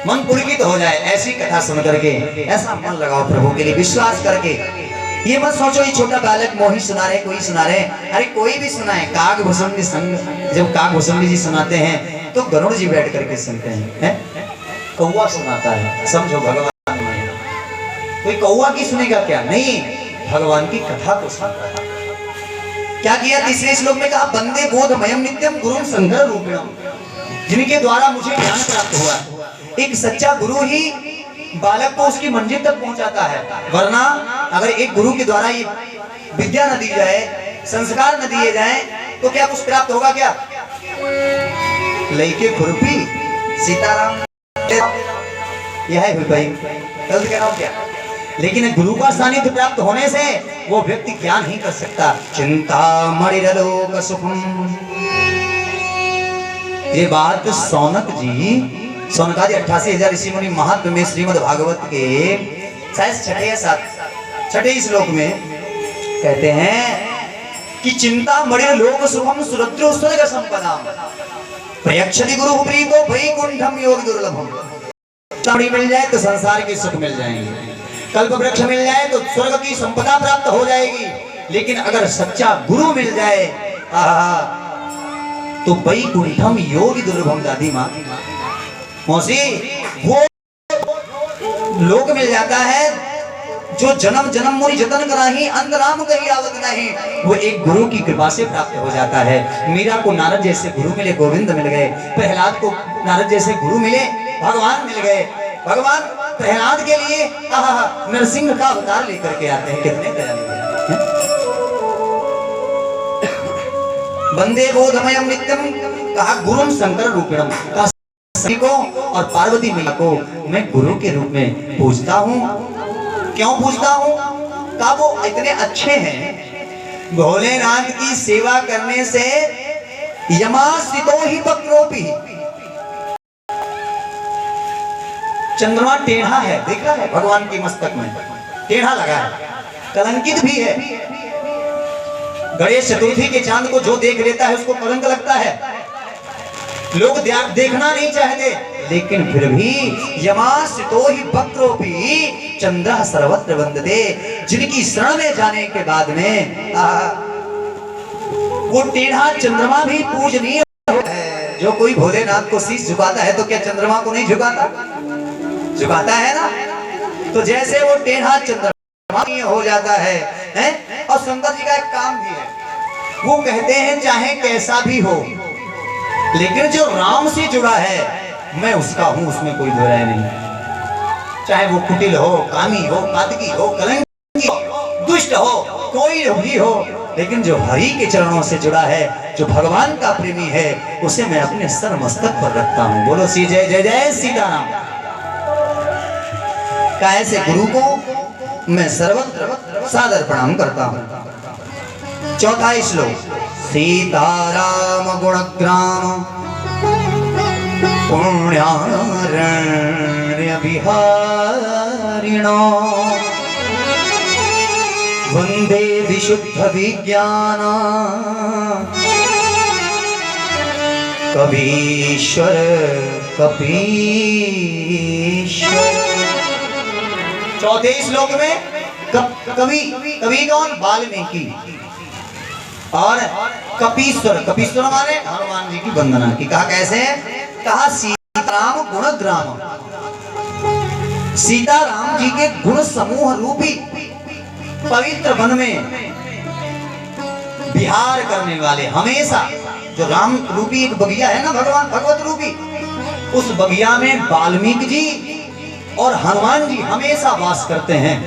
मन पुलकित हो जाए ऐसी कथा सुन करके। ऐसा मन लगाओ प्रभु के लिए विश्वास करके। ये मत सोचो ये छोटा बालक मोही सुना रहे, कोई सुना रहे, अरे कोई भी सुनाए। काग भुसंडी संग जब काग भुसंडी जी सुनाते हैं तो गरुड़ जी बैठ करके सुनते हैं, कौवा सुनाता है, समझो भगवान। कोई कौवा की सुनेगा क्या? नहीं, भगवान की कथा को सुनता है। क्या किया? तीसरे श्लोक में कहा वंदे बोधमयम नित्यम गुरुं शंकर रूपिणम, जिनके द्वारा मुझे ज्ञान प्राप्त हुआ। एक सच्चा गुरु ही बालक को उसकी मंजिल तक पहुंचाता है, वरना अगर एक गुरु के द्वारा ये विद्या न दी जाए, संस्कार न दिए जाए तो क्या कुछ प्राप्त होगा? क्या लइके खुरपी सीताराम यह है भाई, गलत कह रहा हूं क्या? लेकिन गुरु का सानिध्य प्राप्त होने से वो व्यक्ति ज्ञान ही कर सकता। चिंता मणिरलोक सुखम, ये बात सौनकादि 88,000 ऋषि मुनि महात्म्य में श्रीमद् भागवत के शायद छठे श्लोक में कहते हैं कि चिंता मणिरलोक सुखम सुरद्रो स्वर्ग संपदा प्रयक्षति गुरु प्रीतो वैकुंठम योग दुर्लभम। चावड़ी मिल जाए तो संसार के सुख मिल जाएंगे, कल्प वृक्ष मिल जाए तो स्वर्ग की संपदा प्राप्त हो जाएगी। लेकिन अगर सच्चा गुरु मिल जाए तो वैकुंठम योगी दुर्लभम। दादी माँ मौसी, वो लोक मिल जाता है जो जन्म जन्म मुनि जतन कराही अंतराम कहीं आवत नहीं, वो एक गुरु की कृपा से प्राप्त हो जाता है। मीरा को नारद जैसे गुरु मिले, गोविंद मिल गए। प्रहलाद को नारद जैसे गुरु मिले, भगवान मिल गए। भगवान प्रहलाद के लिए नरसिंह का अवतार लेकर के आते हैं। कितने दयालु। वंदे बोधमयम नित्यम, कहा गुरुं शंकर रूपिणम, को और पार्वती मैया को मैं गुरु के रूप में पूजता हूँ। क्यों पूजता हूँ? कहा वो इतने अच्छे हैं। भोलेनाथ की सेवा करने से यमासितो ही वक्रोपी, चंद्रमा टेढ़ा है, देखा है भगवान के मस्तक में टेढ़ा लगा है, कलंकित भी है। गणेश चतुर्थी के चांद को जो देख लेता है उसको कलंक लगता है, लोग देखना नहीं चाहते। लेकिन फिर भी यमासितो ही वक्रोपी चंद्रः सर्वत्र वंदते, जिनकी शरण में जाने के बाद में वो टेढ़ा चंद्रमा भी पूजनीय है। जो कोई भोलेनाथ को शीश झुकाता है तो क्या चंद्रमा को नहीं झुकाता? झुकाता है ना। तो जैसे वो टेढ़ा चंद्रमा हो जाता है, और शंकर जी का एक काम भी है, वो कहते हैं चाहे कैसा भी हो, लेकिन जो राम से जुड़ा है मैं उसका हूं, उसमें कोई दो राय नहीं। चाहे वो कुटिल हो, कामी हो, पातकी हो, कलंकी हो, दुष्ट हो, कोई भी हो, लेकिन जो हरि के चरणों से जुड़ा है, जो भगवान का प्रेमी है, उसे मैं अपने सर मस्तक पर रखता हूं। बोलो सी जय जय जय सीताराम। कैसे गुरु को मैं सर्वत्र सादर प्रणाम करता हूं। चौथा श्लोक, सीताराम गुणग्राम पुण्यारण्य विहारिणो वंदे विशुद्ध विज्ञान कवीश्वर कपीश्वर। चौथे श्लोक में कवि कौन? वाल्मीकि। और कपीश्वर, कपीश्वर माने हनुमान जी की वंदना की। कहा कैसे? कहा सीताराम गुणग्राम, सीताराम जी के गुण समूह रूपी पवित्र वन में विहार करने वाले, हमेशा जो राम रूपी एक बगिया है ना, भगवान भगवत रूपी, उस बगिया में वाल्मीकि जी और हनुमान जी हमेशा वास करते हैं।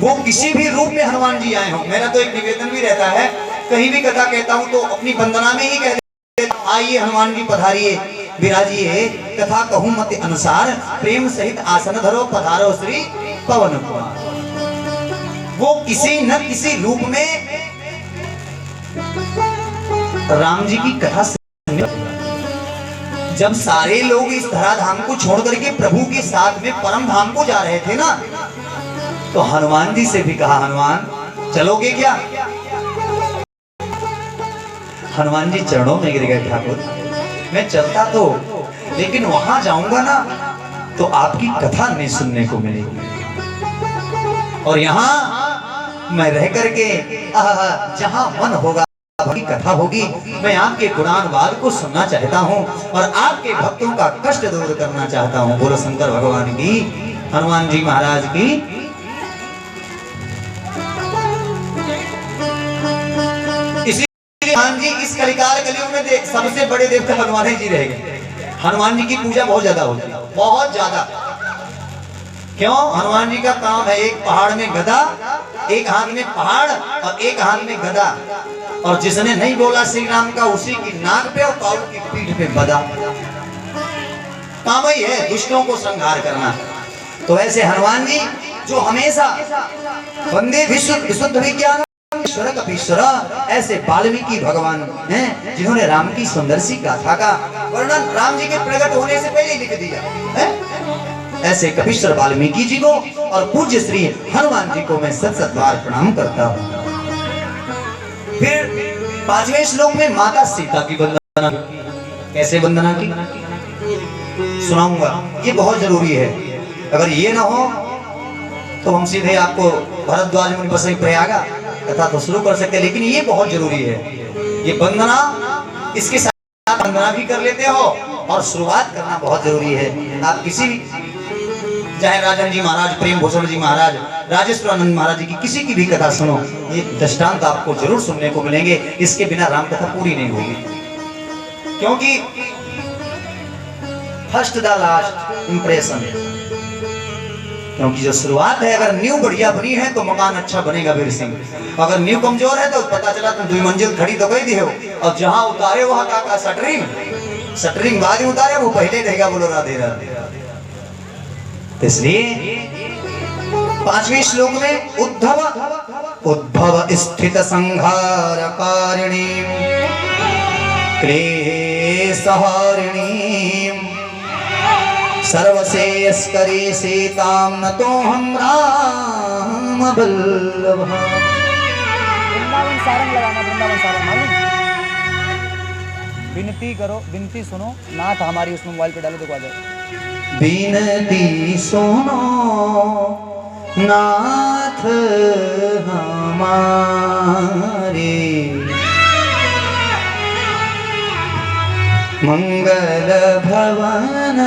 वो किसी भी रूप में हनुमान जी आए हो। मेरा तो एक निवेदन भी रहता है, कहीं भी कथा कहता हूं तो अपनी वंदना में ही कह देता, आइए हनुमान जी पधारिए, विराजिए, कथा कहूं मत अनुसार, प्रेम सहित आसन धरो, पधारो श्री पवन कुमार। वो किसी न किसी रूप में राम जी की कथा सुनने। जब सारे लोग इस धराधाम को छोड़ करके प्रभु के साथ में परम धाम को जा रहे थे ना, तो हनुमान जी से भी कहा, हनुमान चलोगे क्या? हनुमान जी चरणों में गिर गए, ठाकुर मैं चलता तो लेकिन वहां जाऊंगा ना तो आपकी कथा नहीं सुनने को मिलेगी। और यहाँ मैं रह करके जहां मन होगा की कथा होगी, मैं आपके गुणानुवाद को सुनना चाहता हूँ और आपके भक्तों का कष्ट दूर करना चाहता हूँ। बोलो शंकर भगवान की, हनुमान जी महाराज की। इसलिए हनुमान जी इस कलिकाल कलयुग में सबसे बड़े देवता हनुमान जी रह गए। हनुमान जी की पूजा बहुत ज्यादा होती है, बहुत ज्यादा। क्यों? हनुमान जी का काम है एक पहाड़ में गदा, एक हाथ में पहाड़ और एक हाथ में गदा, और जिसने नहीं बोला श्री राम का उसी की नाक पे और काऊ की पीठ पे बदा। काम ही है दुष्टों को संहार करना। तो ऐसे हनुमान जी जो हमेशा वंदे विशुद्ध विज्ञान ईश्वर कपीश्वर, ऐसे वाल्मीकि भगवान हैं जिन्होंने राम की सुंदर सी गाथा का वर्णन राम जी के प्रकट होने से पहले लिख दिया है। ऐसे कपीश्वर वाल्मीकि जी को और पूज्य श्री हनुमान जी को मैं सत सत बार प्रणाम करता हूँ। फिर 5वें श्लोक में माता सीता की वंदना, कैसे वंदना की सुनाऊंगा, ये बहुत जरूरी है। अगर ये ना हो तो हम सीधे आपको भरद्वाज मुनि बसई प्रयागा कथा तो शुरू कर सकते हैं, लेकिन ये बहुत जरूरी है। ये वंदना, इसके साथ वंदना भी कर लेते हो और शुरुआत करना बहुत जरूरी है। आप किसी चाहे राजन जी महाराज, प्रेम भूषण जी महाराज, राजेश्वरानंद महाराज जी की किसी की भी कथा सुनो, ये दृष्टांत आपको जरूर सुनने को मिलेंगे। इसके बिना राम कथा पूरी नहीं होगी, क्योंकि फर्स्ट द लास्ट इंप्रेशन, क्योंकि जो शुरुआत है अगर न्यू बढ़िया बनी है तो मकान अच्छा बनेगा वीर सिंह। अगर न्यू कमजोर है तो पता चला तुम 2 मंजिल खड़ी तो गई दी हो, और जहां उतारे वहां का शटरिंग बाद में उतारे वो पहले रहेगा। बोलो राधे राधे। इसलिए 5वें श्लोक में उद्धव स्थित संहार कारिणी क्लेशहारिणी सर्वश्रेयस्करी सीतां नतोऽहं राम वल्लभा। वृंदावन सारंग लगाना, वृंदावन सारंग मालूम? विनती करो, विनती सुनो, नाथ हमारी उसमें मोबाइल पे डालो तो आ जाए। बिनती सुनो नाथ हमारे, मंगल भवन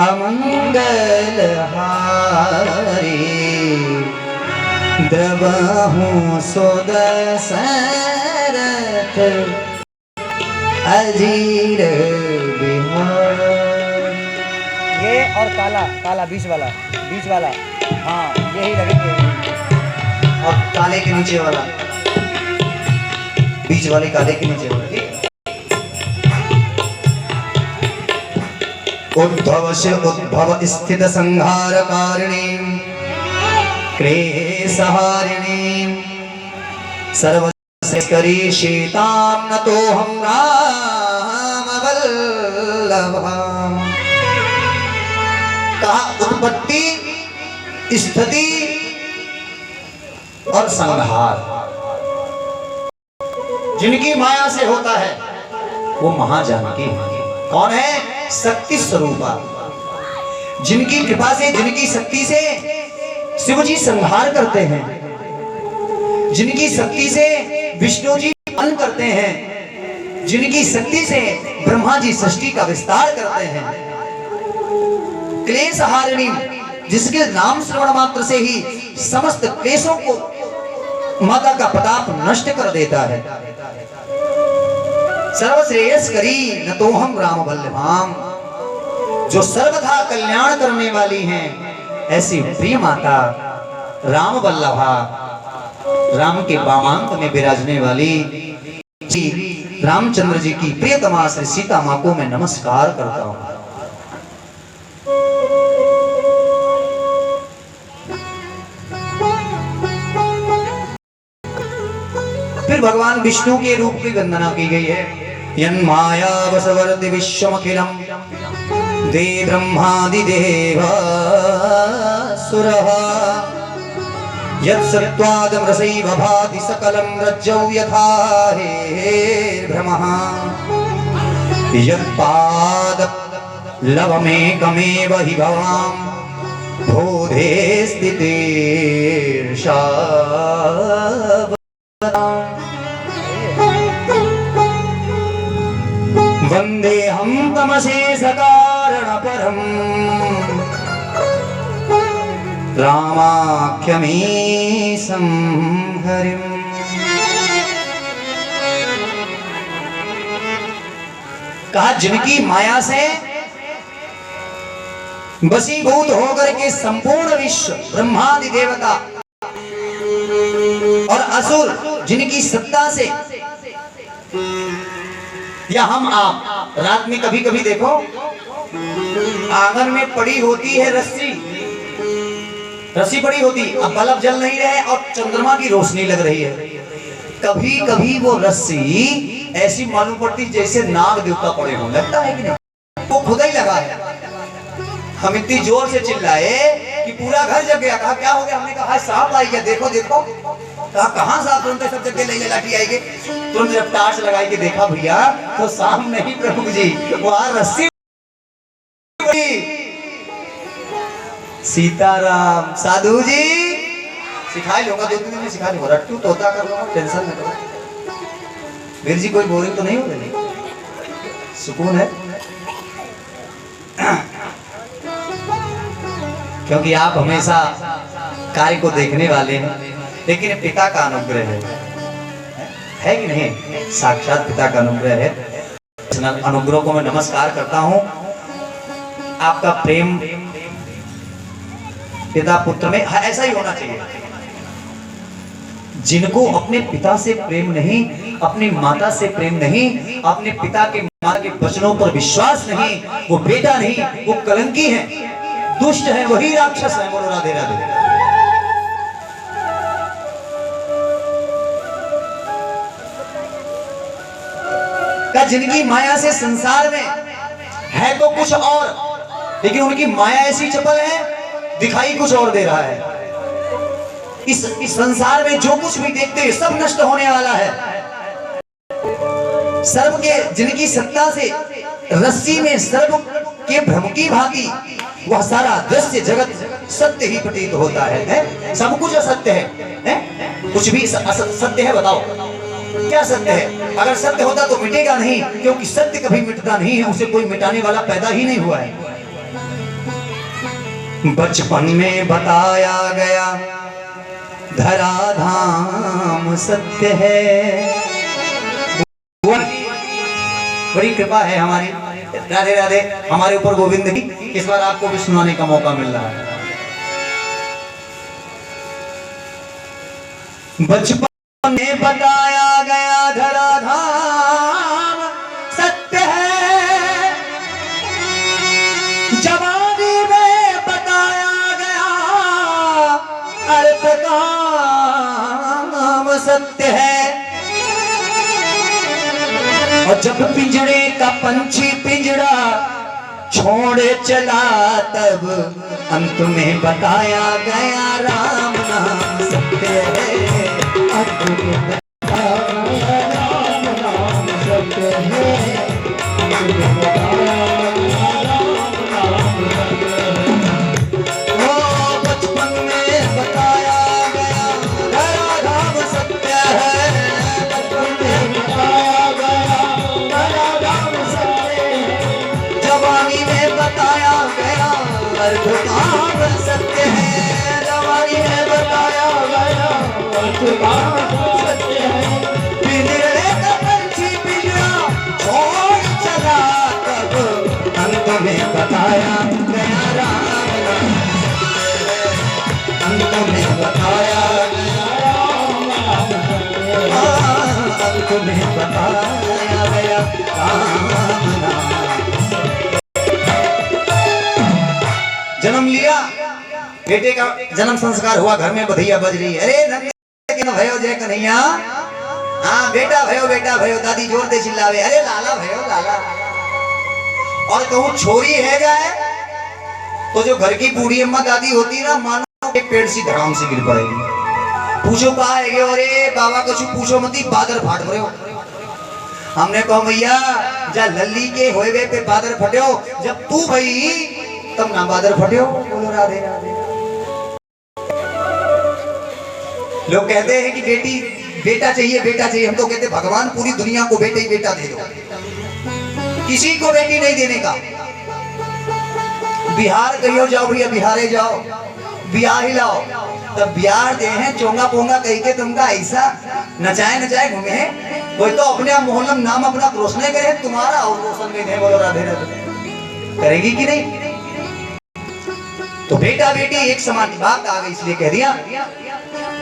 अमंगल हारे, द्रवहु सुदशरथ अजीर बिहार। ये और काला काला बीच वाला हाँ यही लगेंगे। और काले के नीचे वाला, बीच वाले काले के नीचे वाला। उद्धव से उद्भव स्थित संहार कारिणी क्लेशहारिणी सर्वश्रेयस्करी सीतां नतोऽहं राम वल्लभा। कहा उत्पत्ति, स्थिति और संहार जिनकी माया से होता है वो महाजानकी। कौन है? शक्ति स्वरूपा। जिनकी कृपा से, जिनकी शक्ति से शिव जी संहार करते हैं, जिनकी शक्ति से विष्णु जी पालन करते हैं, जिनकी शक्ति से ब्रह्मा जी सृष्टि का विस्तार करते हैं। क्लेशहारिणी, जिसके नाम श्रवण मात्र से ही समस्त क्लेशों को माता का प्रताप नष्ट कर देता है। सर्वश्रेयस्करी नतोऽहं राम वल्लभाम, जो सर्वथा कल्याण करने वाली हैं, ऐसी प्रिय माता राम वल्लभा, राम के वामांक में विराजने वाली रामचंद्र जी की प्रियतमा श्री सीता मां को मैं नमस्कार करता हूं। फिर भगवान विष्णु के रूप की वंदना की गई है। यन्माया वसवर्ति विश्वमखिलम् दे ब्रह्मादिदेव सुरः यत्सत्त्वादमृषैव भाति सकलं रज्जौ यथा हेर्भ्रमः यत्पाद लवमेकमेव हि भवां बोधे स्थितिर्षा वन्देऽहं तमशेषकारणपरम् रामाख्यमीशं हरिम्। कहा जिनकी माया से वशीभूत होकर के संपूर्ण विश्व ब्रह्मादि देवता और असुर जिनकी सत्ता से, या हम आप रात में कभी कभी देखो आंगन में पड़ी होती है रस्सी, रस्सी पड़ी होती, अब बल्ब जल नहीं रहे और चंद्रमा की रोशनी लग रही है, कभी कभी वो रस्सी ऐसी मालूम पड़ती जैसे नाग देवता पड़े हो, लगता है कि नहीं? वो खुदा ही लगा है। हम इतनी जोर से चिल्लाए कि पूरा घर जग गया। कहा क्या हो गया? हमने कहा सांप आई गया, देखो देखो। कहा कहाँ सांप? तुरंत सब जगह ले लाठी आएगी। तुरंत जब टार्च लगाई के देखा भैया तो सांप नहीं प्रभु जी, वहां रस्सी। सीताराम साधु जी सिखा लूंगा, 2-3 दिन में सिखा लूंगा, रट्टू तोता कर लूंगा, टेंशन मत लो। वीर जी कोई बोरिंग तो नहीं हो रही? सुकून है क्योंकि आप हमेशा कार्य को देखने वाले हैं, लेकिन पिता का अनुग्रह है कि नहीं? साक्षात पिता का अनुग्रह है। इस अनुग्रह को मैं नमस्कार करता हूं। आपका प्रेम पिता पुत्र में ऐसा ही होना चाहिए। जिनको अपने पिता से प्रेम नहीं, अपनी माता से प्रेम नहीं, अपने पिता के माता के वचनों पर विश्वास नहीं, वो बेटा नहीं, वो कलंकी है, दुष्ट है, वही राक्षस है। बोलो राधे राधे। का जिनकी माया से संसार में है तो कुछ और, लेकिन उनकी माया ऐसी चपल है, दिखाई कुछ और दे रहा है। इस संसार में जो कुछ भी देखते हैं सब नष्ट होने वाला है। सर्प के जिनकी सत्ता से रस्सी में सर्प के भ्रम की भांति वह सारा दृश्य जगत सत्य ही प्रतीत होता है? सब कुछ असत्य है? कुछ भी सत्य है? बताओ क्या सत्य है? अगर सत्य होता तो मिटेगा नहीं, क्योंकि सत्य कभी मिटता नहीं है, उसे कोई मिटाने वाला पैदा ही नहीं हुआ है। बचपन में बताया गया धराधाम सत्य है। बड़ी कृपा है हमारी, राधे राधे, हमारे ऊपर गोविंद की। इस बार आपको भी सुनाने का मौका मिल रहा है। बचपन में बताया गया धराधाम सत्य है, जवानी में बताया गया अर्थ काम सत्य है। और जब पिंजरे का पंछी पिंजरा छोड़ चला तब अंत में बताया गया राम नाम सत्य है। अंत में बताया गया राम नाम सत्य है। अंत में बताया गया राम नाम सत्य है। ओ बचपन में बताया गया धराधाम सत्य है। बचपन में बताया गया धराधाम सत्य है। जवानी में बताया गया अर्धकाम सत्य है। जवानी में बताया गया अर्धकाम सत्य है। पिंजरे का पंछी पिंजरा छोड़ चला तब अंत में बताया गया राम नाम सत्य है। अंत में बताया गया राम नाम सत्य है। अंत में बताया गया राम नाम। जन्म लिया, बेटे का जन्म संस्कार हुआ, घर में बधैया बज रही है। अरे नंद भयो जय कन्हैया, हाँ बेटा भयो, दादी जोर दे चिल्लावे, अरे लाला भयो लाला। और कहूँ छोरी है जाए तो जो घर की बूढ़ी अम्मा दादी होती ना, मानो एक पेड़ सी धड़ाम से गिर पड़ेगी। पूछो कहा है, अरे बाबा कुछ पूछो मत, बादर फाट रहे हो। हमने कहा भैया जा लल्ली के होए वे पे बादर फट्यो, जब तू भई तब ना बादर फट्यो। बोलो राधे राधे। लोग कहते हैं कि बेटी बेटा चाहिए बेटा चाहिए, हम तो कहते भगवान पूरी दुनिया को बेटे ही बेटा दे दो, किसी को बेटी नहीं देने का। बिहार कहियो जाओ भैया, बिहारे जाओ बिहार ही लाओ, तब बिहार दे हैं चोंगा पोंगा कही के तुमका ऐसा नचाए नचाए घूमे हैं। कोई तो अपने मोहल्लम नाम अपना रोशन करे, तुम्हारा और रोशन नहीं है। बोलो राधे राधे। करेगी कि नहीं? तो बेटा बेटी एक समान की बात आ गई, इसलिए कह दिया।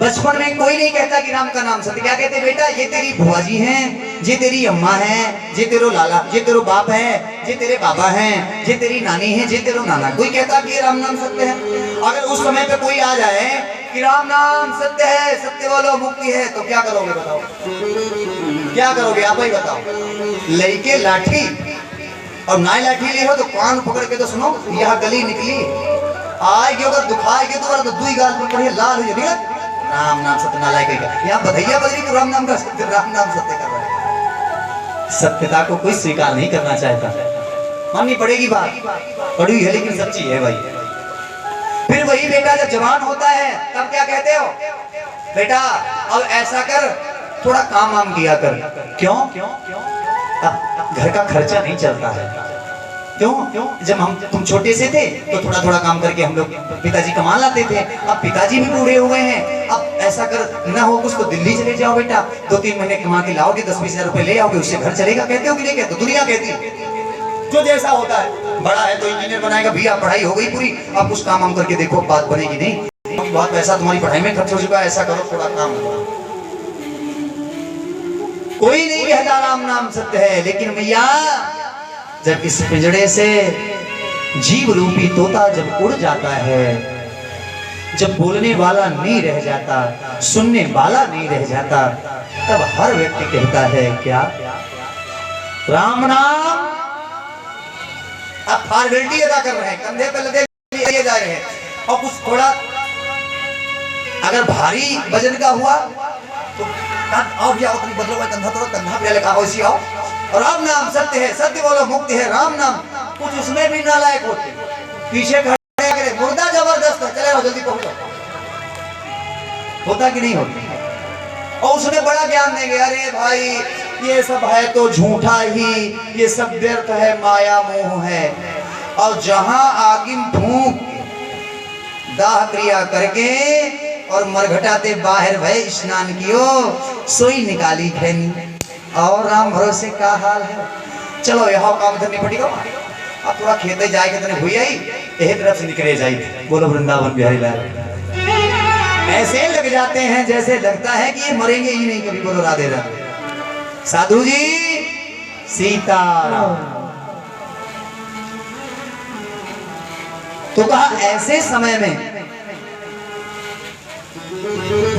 बचपन में कोई नहीं कहता कि राम का नाम सत्य, क्या कहते बेटा ये तेरी बुआ जी हैं, ये तेरी अम्मा है, ये तेरो लाला, ये तेरो बाप है, ये तेरे बाबा हैं, ये तेरी नानी है, ये तेरो नाना। कोई कहता कि राम नाम सत्य है? अगर उस समय पे कोई आ जाए कि राम नाम सत्य है, सत्य बोलो मुक्ति है, तो क्या करोगे बताओ? क्या करोगे आप ही बताओ? लेके लाठी और ना लाठी ले हो तो कान पकड़ के तो सुनो, यह गली निकली आएगी, अगर दुखाएगी तो दुई गाल पर पड़ी लाल हो जाएगी। राम नाम सत्य नालायक है। यहाँ बधैया बजरी तो राम नाम का सत्य, राम नाम सत्य कर रहा है। सत्यता को कोई स्वीकार नहीं करना चाहता, माननी पड़ेगी बात, बड़ी है लेकिन सच्ची है भाई। फिर वही बेटा जब जवान होता है तब क्या कहते हो? बेटा अब ऐसा कर, थोड़ा काम वाम किया कर। क्यों? अब घर का खर्चा नहीं चलता है। क्यों? जब तुम छोटे से थे तो थोड़ा थोड़ा काम करके हम लोग पिताजी कमा लाते थे, अब पिताजी भी बूढ़े हो गए हैं, अब ऐसा कर ना हो कुछ तो दिल्ली चले जाओ बेटा, 2-3 महीने कमा के लाओगे, 10-20 हजार रुपए ले आओगे, उससे घर चलेगा। कहते हो कि नहीं कहते? दुनिया कहती है जो जैसा होता है। बड़ा है तो इंजीनियर बनाएगा, भैया पढ़ाई हो गई पूरी, अब कुछ काम करके देखो बात बनेगी नहीं, बहुत पैसा तुम्हारी पढ़ाई में खर्च हो चुका है, ऐसा करो थोड़ा काम। कोई नहीं कहता राम नाम सत्य है, लेकिन भैया जब इस पिंजड़े से जीव रूपी तोता जब उड़ जाता है, जब बोलने वाला नहीं रह जाता, सुनने वाला नहीं रह जाता, तब हर व्यक्ति कहता है क्या? राम नाम। अब फॉर्मेलिटी अदा कर रहे हैं, कंधे पे लदे लिए जा रहे हैं, और कुछ थोड़ा अगर भारी वजन का हुआ तो आओ भैया उतनी बदलो, कंधा तोड़ो, कंधा पे लगा हो इसी आओ। और राम नाम सत्य है, सत्य बोलो मुक्ति है। राम नाम कुछ उसमें भी नालायक होते, पीछे खड़े करे, मुर्दा जबरदस्त है, चले आओ जल्दी पहुंचो। होता कि नहीं होता? और उसने बड़ा ज्ञान देंगे, अरे भाई ये सब है तो झूठा ही, ये सब व्यर्थ है, माया मोह है। और जहां आगिम फूंक दाह क्रिया करके और मरघटाते बाहर भय स्नान कियो, सोई निकाली खैनी। और राम भरोसे का हाल है। चलो यहाँ काम धरनी पड़ेगा, अब थोड़ा खेते जाएगा तने हुई आई, यही तरफ से निकले जाए। बोलो वृंदावन बिहारी लाल। ऐसे लग जाते हैं जैसे लगता है कि ये मरेंगे ही नहीं कभी। बोलो राधे राधे। साधु जी सीताराम। तो कहा ऐसे समय में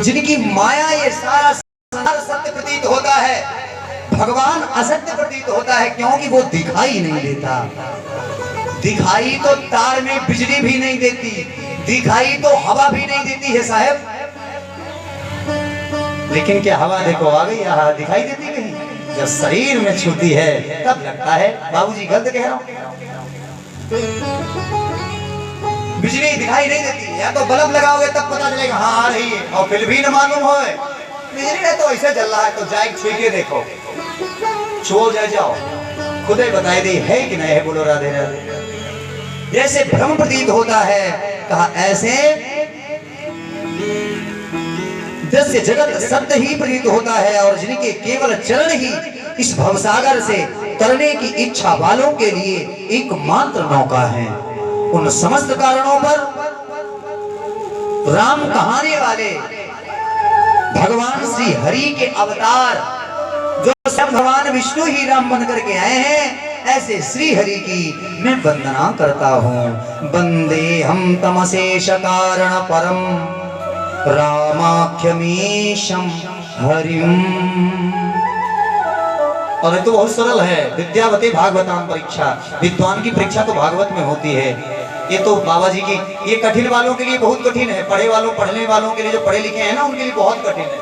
जिनकी माया ये सारा सत्य प्रतीत होता है, भगवान असत्य प्रतीत होता है, क्योंकि वो दिखाई नहीं देता। दिखाई तो तार में बिजली भी नहीं देती, दिखाई तो हवा भी नहीं देती है साहब। लेकिन क्या हवा देखो आ गई, यहाँ दिखाई देती कहीं? जब शरीर में छूती है तब लगता है। बाबूजी गलत कह रहा हूं? बिजली दिखाई नहीं देती, या तो बल्ब लगाओगे तब पता चलेगा हाँ आ रही है, और फिर भी न मालूम हो बिजली ने तो ऐसे जल रहा है, तो जाए छुई के देखो, छो जाओ, खुद ही बताई दी है कि नहीं है। बोलो राधे राधे। जैसे भ्रम प्रतीत होता है, कहा ऐसे दृश्य जगत सत्य ही प्रतीत होता है, और जिनके केवल चरण ही इस भवसागर से तरने की इच्छा वालों के लिए एकमात्र नौका है। उन समस्त कारणों पर राम कहाने वाले भगवान श्री हरि के अवतार, जो सब भगवान विष्णु ही राम बन करके आए हैं, ऐसे श्री हरि की मैं वंदना करता हूँ। वंदे हम तमशेष कारण परम रामाख्यमीशम हरिम। और ये तो बहुत सरल है। विद्यावती भागवताम परीक्षा, विद्वान की परीक्षा तो भागवत में होती है। ये तो बाबा जी की, ये कठिन वालों के लिए बहुत कठिन है, पढ़ने वालों के लिए, जो पढ़े लिखे हैं ना उनके लिए बहुत कठिन है,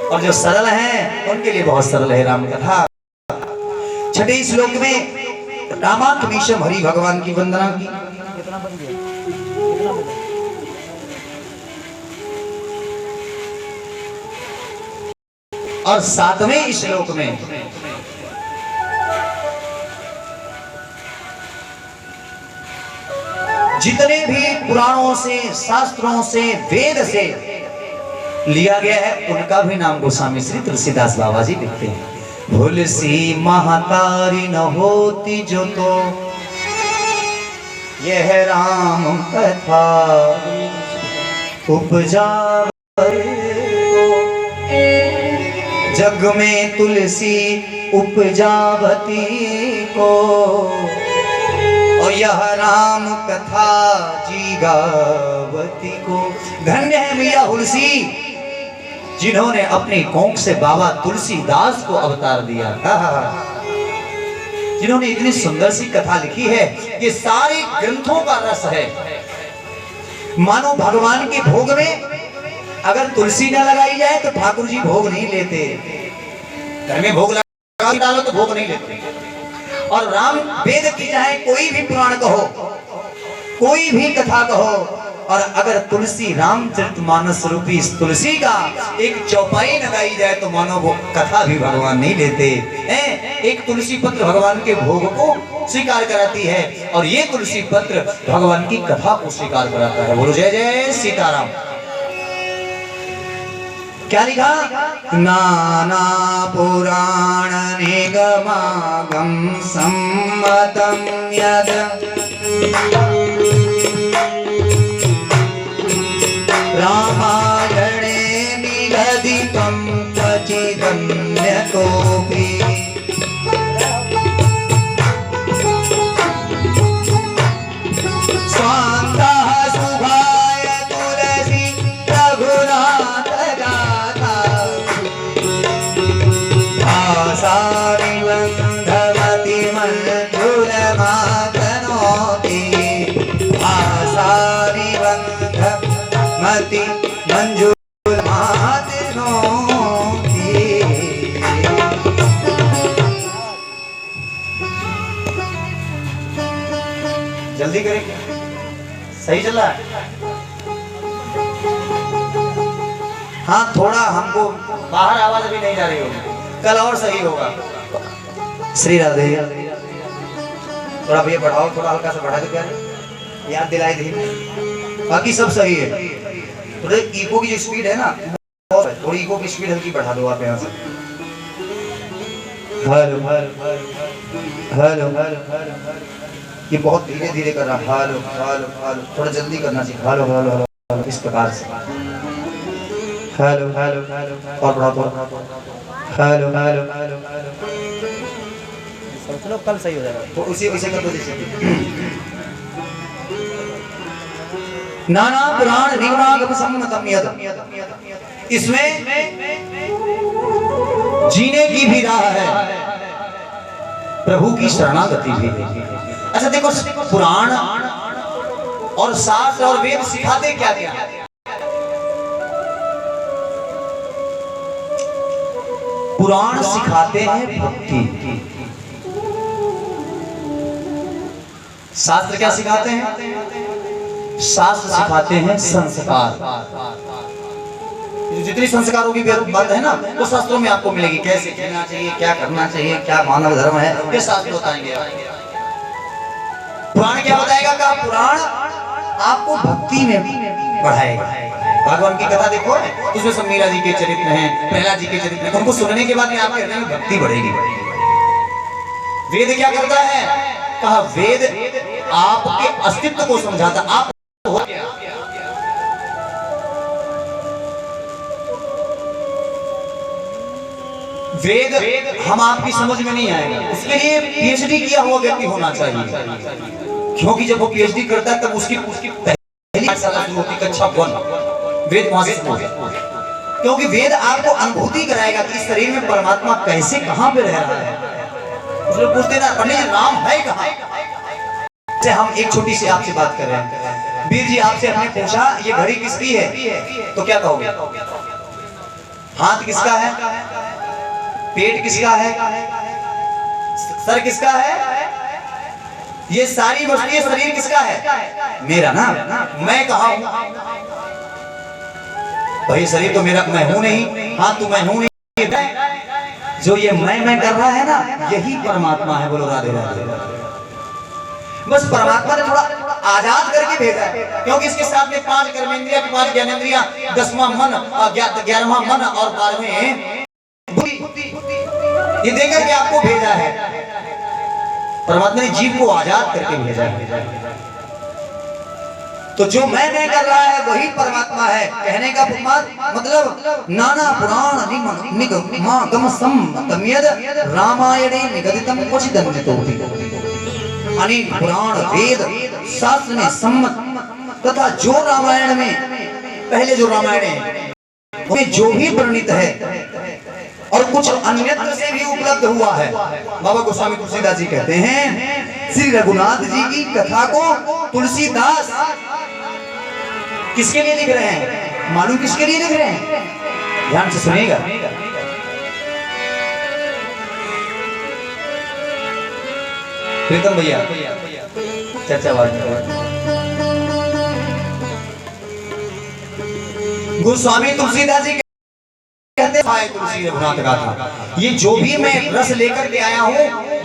और जो सरल हैं उनके लिए बहुत सरल है राम कथा। छठे श्लोक में रामात्मीशम हरि भगवान की वंदना की। कितना बन गया? कितना बजा? और सातवें श्लोक में जितने भी पुराणों से, शास्त्रों से, वेद से लिया गया है उनका भी नाम गोस्वामी श्री तुलसीदास बाबा जी लिखते हैं। तुलसी महतारी न होती जो तो यह राम कथा उपजा जग में तुलसी उपजावती को और यह राम कथा जीगावती को। धन्य है मैया तुलसी जिन्होंने अपनी कोख से बाबा तुलसीदास को अवतार दिया, जिन्होंने इतनी सुंदर सी कथा लिखी है। ये सारे ग्रंथों का रस है। मानो भगवान के भोग में अगर तुलसी न लगाई जाए तो ठाकुर जी भोग नहीं लेते। घर में भोग लगा डालो तो भोग नहीं लेते। और राम वेद की चाहे कोई भी पुराण कहो, कोई भी कथा कहो, और अगर तुलसी रामचरितमानस रूपी इस तुलसी का एक चौपाई लगाई जाए तो मानो वो कथा भी भगवान नहीं लेते हैं। एक तुलसी पत्र भगवान के भोग को स्वीकार कराती है और ये तुलसी पत्र भगवान की कथा को स्वीकार कराता है। बोलो जय जय सीताराम। क्या लिखा? नाना पुराण निगमागम सम्मतम यद रामायणे निगदितं क्वचिदन्यतोऽपि स्वान्तः शुभाय तुलसी रघुनाथ गाथा आसारिबन्धमति मञ्जुलमातनोति आसारिबन्धमति मञ्जुलमातनोति। जल्दी करेंगे, सही चल रहा है? हाँ, थोड़ा हमको बाहर आवाज भी नहीं जा रही होगी, कल और सही होगा। श्री राधे। थोड़ा भैया बढ़ाओ, थोड़ा हल्का सा बढ़ा दो, क्या याद दिलाई दी। बाकी सब सही है। थोड़े इको की जो स्पीड है ना, थोड़ी इको की स्पीड हल्की बढ़ा दो आप यहाँ से। हेलो हेलो हेलो, ये बहुत धीरे धीरे कर रहा है। हेलो हेलो हेलो, थोड़ा जल्दी करना चाहिए। हेलो हेलो हेलो, इस प्रकार से। हेलो हेलो हेलो, और बढ़ा दो। हेलो हेलो हेलो हेलो, चलो कल सही हो जाएगा। तो उसी वैसे कर दो जैसे। नाना पुराण निगमागम सम्मतम यद, इसमें जीने की भी राह है, प्रभु की शरणागति भी है। अच्छा देखो, पुराण और शास्त्र और वेद सिखाते क्या क्या? पुराण सिखाते हैं भक्ति, शास्त्र क्या सिखाते हैं? शास्त्र सिखाते हैं संस्कार। जितनी संस्कारों की बात है ना, वो शास्त्रों में आपको मिलेगी। कैसे जीना चाहिए, क्या करना चाहिए, क्या मानव धर्म है, ये शास्त्र बताएंगे। पुराण क्या बताएगा? का पुराण आपको भक्ति में बढ़ाएगा। भगवान की कथा देखो, उसमें सब मीरा जी के चरित्र हैं, प्रहलाद जी के चरित्र हैं। उनको सुनने के बाद में आपके हृदय में भक्ति बढ़ेगी। वेद क्या करता है? कहा वेद आपके अस्तित्व को समझाता। आप वेद हम आपकी समझ में नहीं आएगा, उसके लिए पीएचडी किया हुआ व्यक्ति होना चाहिए। क्योंकि जब वो पीएचडी करता है तब उसकी पहली पाठशाला शुरू होती, कक्षा 1 वेद वहां से शुरू होती। क्योंकि वेद आपको अनुभूति कराएगा कि इस शरीर में परमात्मा कैसे कहां पे रह रहा है। उसने पूछते ना, पंडित जी नाम है कहां? से हम एक छोटी सी आपसे बात कर रहे हैं। वीर जी आपसे हमने पूछा ये घड़ी किसकी है, तो क्या कहोगे? हाथ किसका है? पेट किसका है? सर किसका है? ये सारी वस्तु, ये शरीर किसका है? मेरा ना। मैं कहा हूं? भाई शरीर तो मेरा, मैं हूं नहीं। हाँ तू मैं हूं नहीं, जो ये मैं कर रहा है ना, यही परमात्मा है। बोलो राधे राधे। बस परमात्मा ने थोड़ा आजाद करके भेजा है, क्योंकि इसके साथ में 5 कर्मेंद्रिया, 5 ज्ञानेंद्रिया, 10वां मन, 11वां मन और 12वें बुद्धि, ये देकर के आपको भेजा है। परमात्मा ने जीव को आजाद करके भेजा है। तो जो मैं कर रहा है वही परमात्मा है। कहने का मतलब नाना पुराण निगम सम्यद रामायणे निगदितम क्वचिदन्यतोऽपि। अनेक पुराण वेद शास्त्र में सम्मत तथा जो रामायण में, पहले जो रामायण है उसमें जो भी वर्णित है और कुछ अन्यत्र से भी उपलब्ध हुआ है। बाबा गोस्वामी तुलसीदास जी कहते हैं, श्री रघुनाथ जी की कथा को तुलसीदास किसके लिए लिख रहे हैं? मालूम किसके लिए लिख रहे हैं? ध्यान से सुनिएगा। प्रीतम भैया चर्चा गोस्वामी तुलसीदास जी कहते हैं, तुलसी रघुनाथ गाथा, ये जो भी मैं रस लेकर के आया हूँ,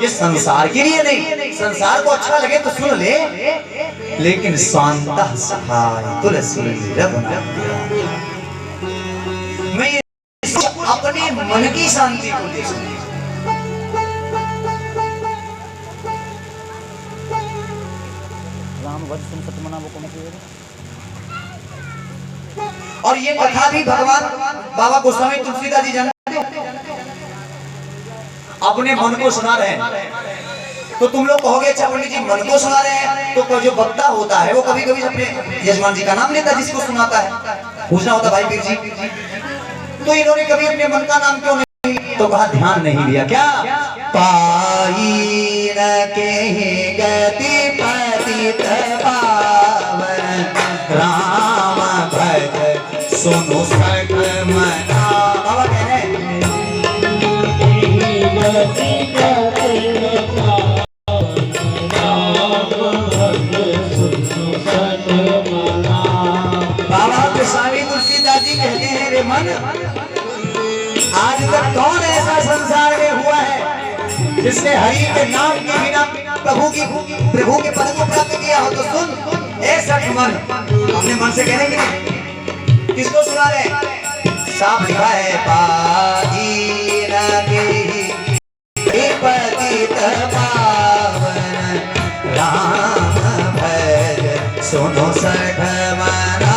ये संसार के लिए नहीं। संसार को अच्छा लगे तो सुन ले, लेकिन शांतः सखाय तुलसी रघुनाथ, मैं ये अपने मन की शांति को दे सकूं। राम भज सुन सतमना वो कौन सी है? और ये कथा भी भगवान बाबा गोस्वामी तुलसीदास जी जानते हो, अपने मन को सुना रहे हैं। तो तुम लोग कहोगे अच्छा पंडित जी मन को सुना रहे हैं, तो जो वक्ता होता है वो कभी कभी अपने यजमान जी का नाम लेता है जिसको सुनाता है। पूछना होता भाई वीर जी, तो इन्होंने कभी अपने मन का नाम क्यों नहीं? तो कहा ध्यान नहीं दिया क्या? पाई न के गति पतित पावन राम भज सुनो सठ मना। बाबा कह रहे हैं बाबा गोस्वामी तुलसीदास जी कहते हैं, रे मन, आज तक कौन ऐसा संसार में हुआ है जिसने हरि के नाम के बिना प्रभु के पद को प्राप्त किया हो? तो सुन ए सठ मन, अपने मन से कहने की नहीं, किसको सुना रहे? साफ लिखा है, पाई पतित पावन राम भज सुनो सठ मना।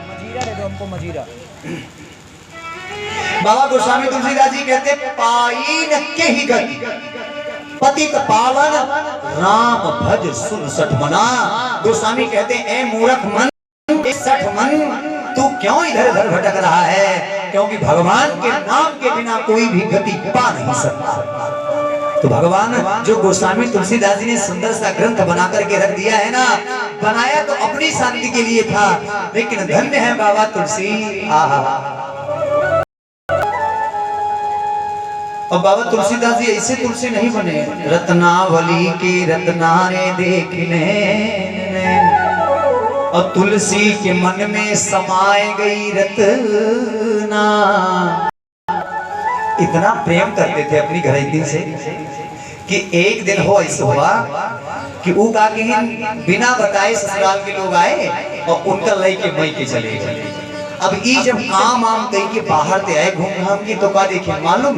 मजीरा दे दो हमको, मजीरा। बाबा गोस्वामी तुलसीदास जी कहते, पाई न के ही गति पतित पावन राम भज सुन सठ मना। गोस्वामी कहते ए मूर्ख मन, ए सठ मन, तू क्यों इधर उधर भटक रहा है? क्योंकि भगवान के नाम के बिना कोई भी गति पा नहीं सकता। तो भगवान जो गोस्वामी तुलसीदास जी ने सुंदर सा ग्रंथ बना करके रख दिया है ना, बनाया तो अपनी शांति के लिए था, लेकिन धन्य है बाबा तुलसी। और बाबा तुलसीदास जी ऐसे तुलसी नहीं बने, रत्नावली के रत्नारे देखने, और तुलसी के मन में समाए गई रत्ना। इतना प्रेम करते थे अपनी घरैती से कि एक दिन हो ऐसा हुआ कि वो का बिना बताए ससुराल के लोग आए और उनका लई के मई के चले गए। अब ई जब काम कही के बाहर से आए घूम घाम के, तो का देखे मालूम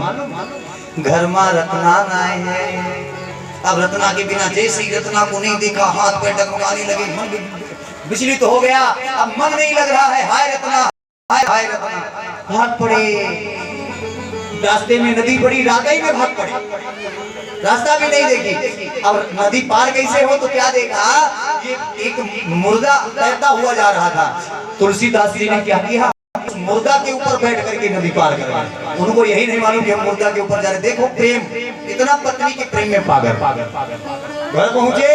घर में रत्ना आए हैं। अब रत्ना के बिना जैसे ही रत्ना को नहीं देखा, हाथ पैर डगमगाने लगे, मन बिचलित तो हो गया। अब मन नहीं लग रहा है, हाय रत्ना, हाय रत्ना। भाग पड़े, रास्ते में नदी पड़ी, राधा ही में भाग पड़े, रास्ता भी नहीं देखी। अब नदी पार कैसे हो, तो क्या देखा, ये एक मुर्दा तैरता हुआ जा रहा था। तुलसीदास जी ने क्या किया, मुर्गा के ऊपर बैठ करके नदी पार कर गए। उनको यही नहीं मालूम कि हम मुर्गा के ऊपर जा रहे। देखो प्रेम, इतना पत्नी के प्रेम में पागल। घर पहुंचे,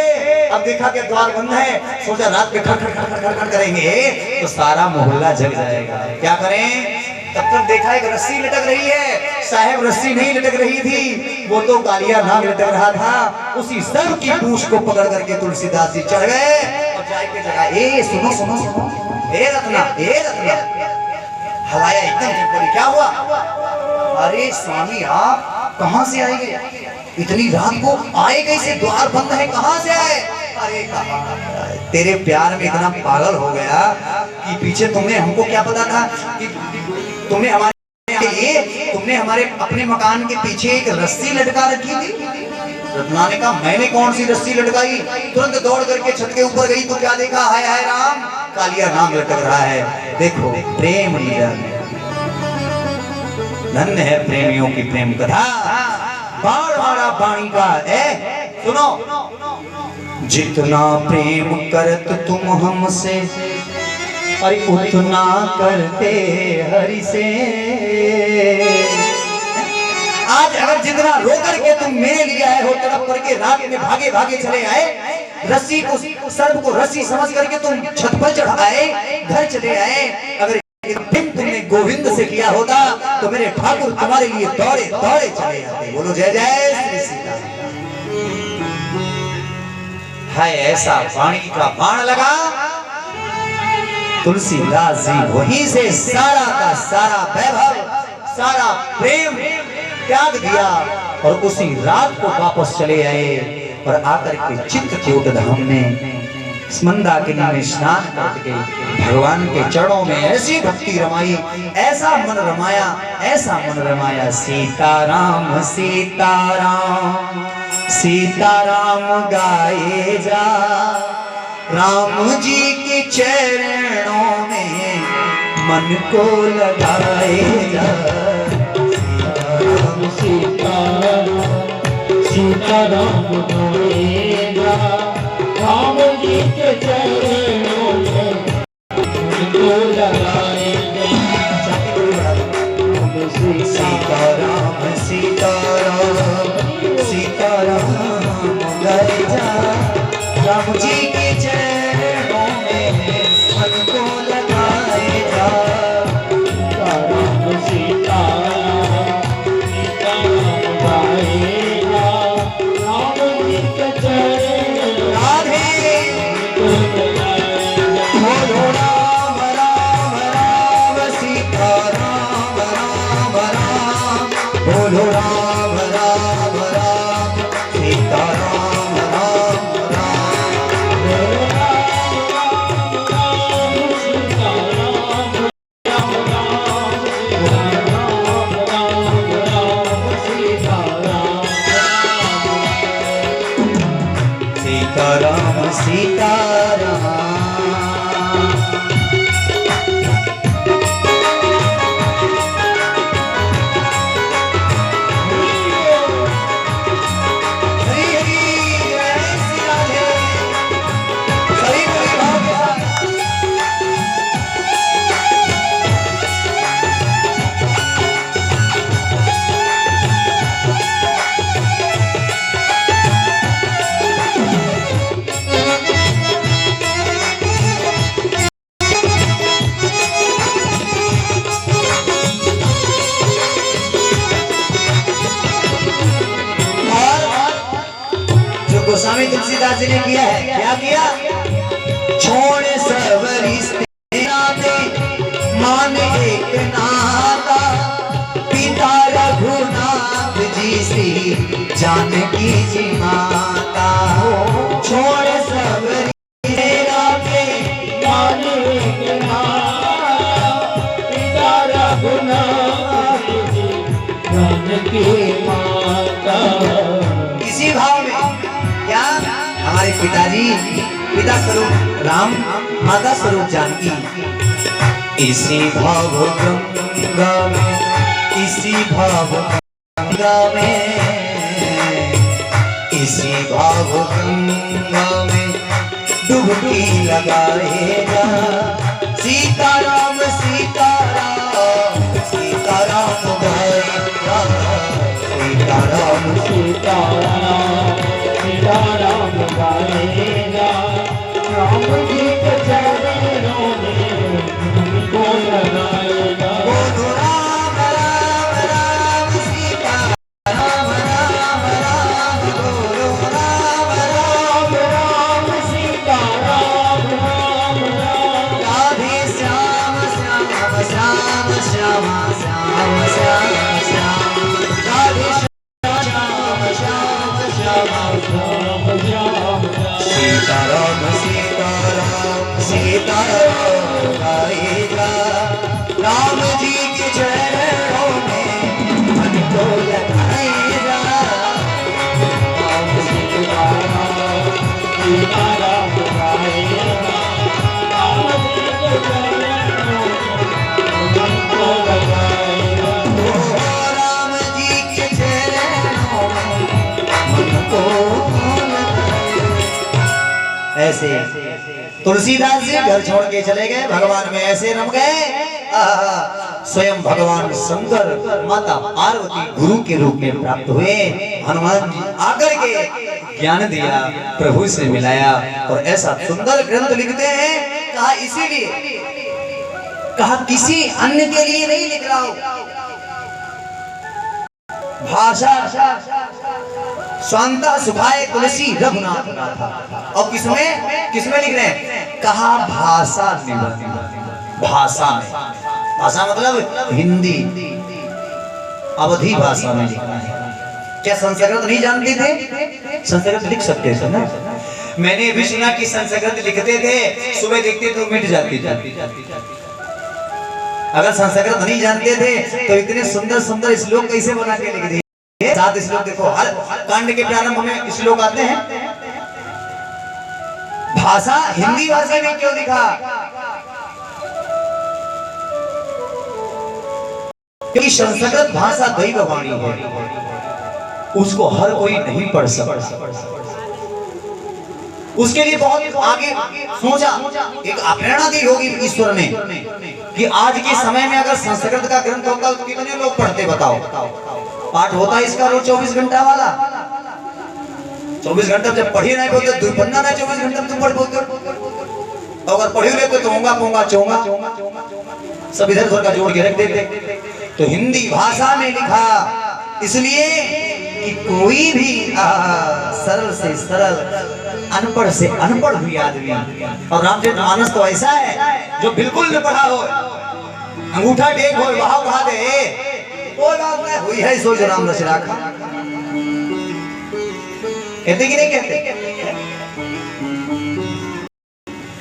अब देखा कि द्वार बंद है, सोचा रात में खड़ करेंगे तो सारा मोहल्ला जग जाएगा, क्या करें। तब तक देखा एक रस्सी लटक रही है। साहब रस्सी नहीं लटक रही थी, वो तो कालिया नाग लटक रहा था। उसी सब की पूंछ को पकड़ करके तुलसीदास जी चढ़ गए और जाके जगह, ए सुनो सुनो सुनो, ए रत्ना, ए रत्ना, हलाया एकदम पड़ी, क्या हुआ। अरे स्वामी आप कहाँ से आएंगे, इतनी रात को आए कैसे, द्वार बंद है, कहाँ से आए। अरे कहा तेरे प्यार में इतना पागल हो गया कि पीछे तुमने, हमको क्या पता था कि तुमने हमारे लिए, तुमने हमारे अपने मकान के पीछे एक रस्सी लटका रखी थी। रत्ना ने कहा मैंने कौन सी रस्सी लटकाई। तुरंत दौड़ करके छत के ऊपर गई तो क्या देखा, हाय हाय राम, कालिया नाग लटक रहा है। देखो प्रेम लीला, धन्य है प्रेमियों की प्रेम कथा। बाण मारा वाणी का है, सुनो। जितना प्रेम करत तुम हमसे, अरे उतना करते हरि से। आज अगर जितना रो करके तुम मेरे लिए आए हो, तड़प करके रात में भागे भागे चले आए, रस्सी को, सर्प को रस्सी समझ करके तुम छत पर चढ़ाए, घर चले आए, अगर तुमने गोविंद से किया होता तो मेरे ठाकुर तुम्हारे लिए दौड़े दौड़े चले आते। बोलो जय जय श्री सीता। है ऐसा वाणी का बाण लगा, तुलसीदास जी वहीं से सारा का सारा वैभव, सारा प्रेम त्याग दिया और उसी रात को वापस चले आए। और आकर के चित्रकूट धाम में मंदाकिनी में स्नान करके भगवान के चरणों में ऐसी भक्ति रमाई, ऐसा मन रमाया, ऐसा मन रमाया। सीताराम सीताराम सीताराम गाए जा, राम जी के चरणों में मन को लगाए जा। सीताराम सीताराम गाए जा, राम जी के चरणों में मन को लगाए जा। सीताराम सीताराम सीताराम गाए जा, राम जी के चरणों में मन को लगाए जा। राम सीताराम सीताराम गाए जा, राम जी के चरणों राधे बोलो राम राम राम सीताराम राम राम, बोलो राम राम राम सीताराम राम सीताराम सीताराम। गोस्वामी तुलसीदास जी ने किया है, क्या किया। छोड़ सब रिश्ते नाते, मान एक नाता, पिता रघुनाथ जी श्री जानकी जी माता। छोड़ सब रिश्ते नाते, मान एक नाता, पिता रघुनाथ जी जानकी माता। इसी भाव में क्या, हमारे पिताजी, पिता स्वरूप राम, माता स्वरूप जानकी, इसी भाव गंगा में, इसी भाव गंगा में, इसी भाव गंगा में डुबकी लगाए जा। सीताराम सीताराम राम जी के चरणों में मन को ऐसे तुलसीदास जी घर छोड़ के चले गए, भगवान में ऐसे रम गए। स्वयं भगवान शंकर माता पार्वती गुरु के रूप में प्राप्त हुए। हनुमान जी आकर के ज्ञान दिया, प्रभु से मिलाया और ऐसा सुंदर ग्रंथ लिखते हैं। कहा इसीलिए, कहा किसी अन्य के लिए नहीं लिख रहा हूं। भाषा स्वांता सुखाए तुलसी रघुनाथ गाथा। और किसमें किसमें लिख रहे हैं? कहा भाषा निबंध। भाषा में, भाषा मतलब हिंदी अवधी भाषा में लिखा है। क्या संस्कृत नहीं जानते थे? संस्कृत लिख सकते थे ना। मैंने भी सुना कि संस्कृत लिखते थे, सुबह देखते तो मिट जाती जाती। अगर संस्कृत नहीं जानते थे तो इतने सुंदर सुंदर श्लोक कैसे बना के लिख दिए? 7 श्लोक देखो, हर कांड के प्रारंभ में श्लोक आते हैं। भाषा हिंदी भाषा में क्यों लिखा? क्योंकि संस्कृत भाषा दैव वाणी है, उसको हर कोई नहीं पढ़ सकता। उसके लिए बहुत आगे सोचा, एक प्रेरणा दी होगी ईश्वर ने कि आज के समय में अगर संस्कृत का ग्रंथ होता तो कितने लोग पढ़ते बताओ? पाठ होता इसका रोज 24 घंटा वाला। 24 घंटा जब पढ़ी नहीं बोलते, दुर्पन्ना नहीं 24 घंटा में तुम पढ़ बोलते। अगर पढ़ी लेते तो होगा पोंगा चोंगा सब इधर उधर का जोड़ के रख देते। तो हिंदी भाषा में लिखा इसलिए कि कोई भी सरल से सरल, अनपढ़ से अनपढ़ भी आदमी, और रामचरितमानस तो ऐसा है जो बिल्कुल न पढ़ा हो, अंगूठा टेक हो वहां वहां दे, वो बात में हुई है सो जो राम रच राखा। कहते कि नहीं कहते?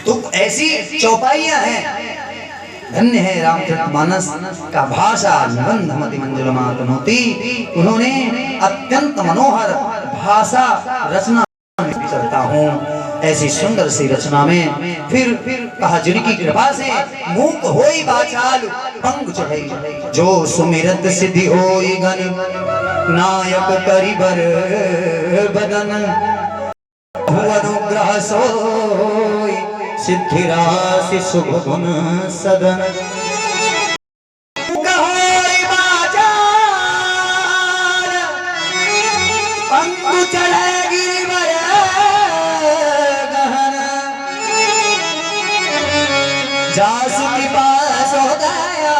तो ऐसी चौपाइयां हैं। धन्य है रामचरितमानस का भाषा निबंध मति मंजुल मातनोती। उन्होंने अत्यंत मनोहर भाषा रचना करता हूँ। ऐसी सुंदर सी रचना में फिर कहा जिनकी कृपा से मूक होई बाचाल पंग चढ़ई, जो सुमिरत सिद्धि होई गन नायक करिबर बदन, अनुग्रह सोई सिद्धि राशि शुभ गुण सदन। होई बाचाल पंग चढ़े गिरिवर गहन, जासु कृपा सोदया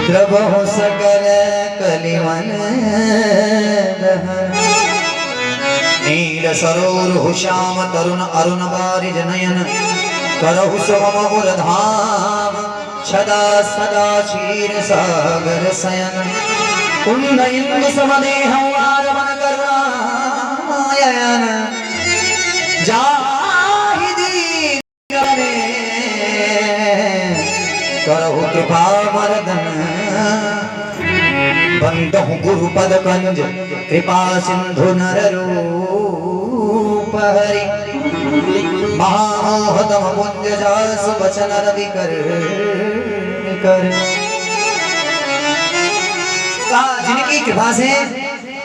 द्रवहु सकल कलिमन दहन। नील सरोरुह श्याम तरुण अरुण बारिज नयन, करहु सुमम गुर धाम सदा सदा क्षीर सागर शयन। कुंद इंदु समदेहं आरमण करुणायन, जाहि दीन करे करहु कृपा मर्दन। बंदहु गुरु पद कंज कृपा सिंधु नर रूप हरि, महामोहतम पुंज जासु वचन रवि कर। जिनकी कृपा से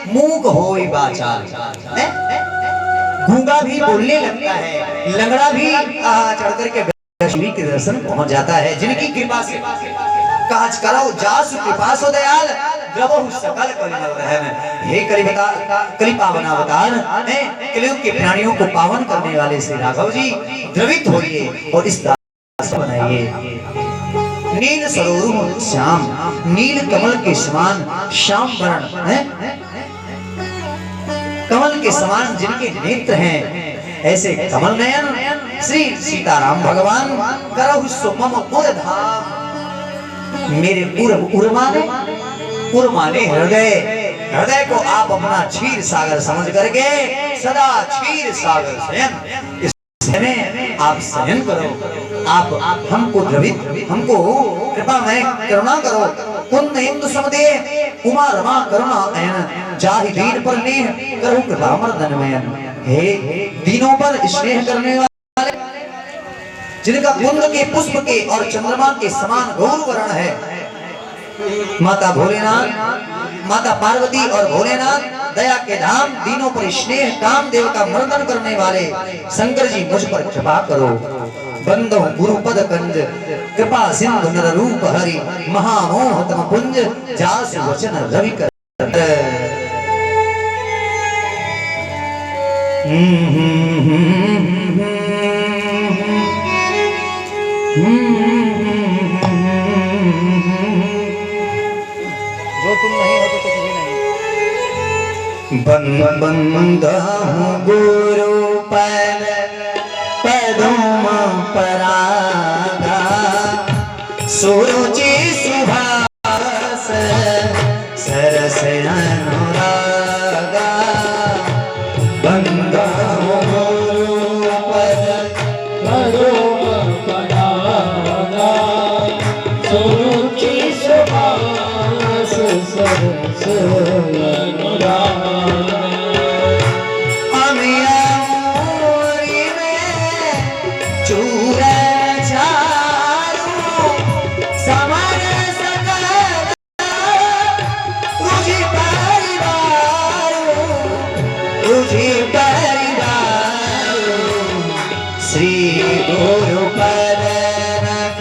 मूक होई बाचाल, गूंगा भी बोलने लगता है, लंगड़ा भी चढ़ करके के दर्शन पहुंच जाता है। जिनकी कृपा से काज करो जासु कृपा सो दयाल, द्रवहु सकल कलिमल रहन। हे कलि पावन अवतार, कलियुग के प्राणियों को पावन करने वाले श्री राघव जी द्रवित होइए और इस दास बनाइए। नील सरोरुह श्याम, नील कमल के समान श्याम वर्ण है, कमल के समान जिनके नेत्र हैं, ऐसे कमल नयन श्री सीताराम भगवान करहु सुमम गुर धाम। मेरे उर्माने हृदय, हृदय को आप अपना क्षीर सागर समझ करके सदा क्षीर सागर शयन, इसमें आप शयन करो। आप हमको द्रवित, हमको कृपा में करुणा करो। कुंद इंदु समदे उमा रमा करुणा अयन, जाहि दीन पर नेह करहु कृपा मर्दन मयन। हे दीनों पर स्नेह करने वाले जिनका कुंद के पुष्प के और चंद्रमा के समान गौर वर्ण है। माता भोलेनाथ, माता पार्वती और भोलेनाथ दया के धाम, दीनों पर स्नेह कामदेव का मर्दन करने वाले शंकर जी मुझ पर कृपा करो। बंदो गुरुपद कंज कृपा सिंधु नर रूप हरि, महामोह तम पुंज जासु वचन रवि कर। जो तुम नहीं हो तो कुछ भी नहीं। बंदा गुरु पद पदम परागा, सुरुचि सुभास सरस अनुरागा। बंदा गुरु पद पदम परागा, सुरुचि सुभास सरस अनुरागा। श्री गुरु परनक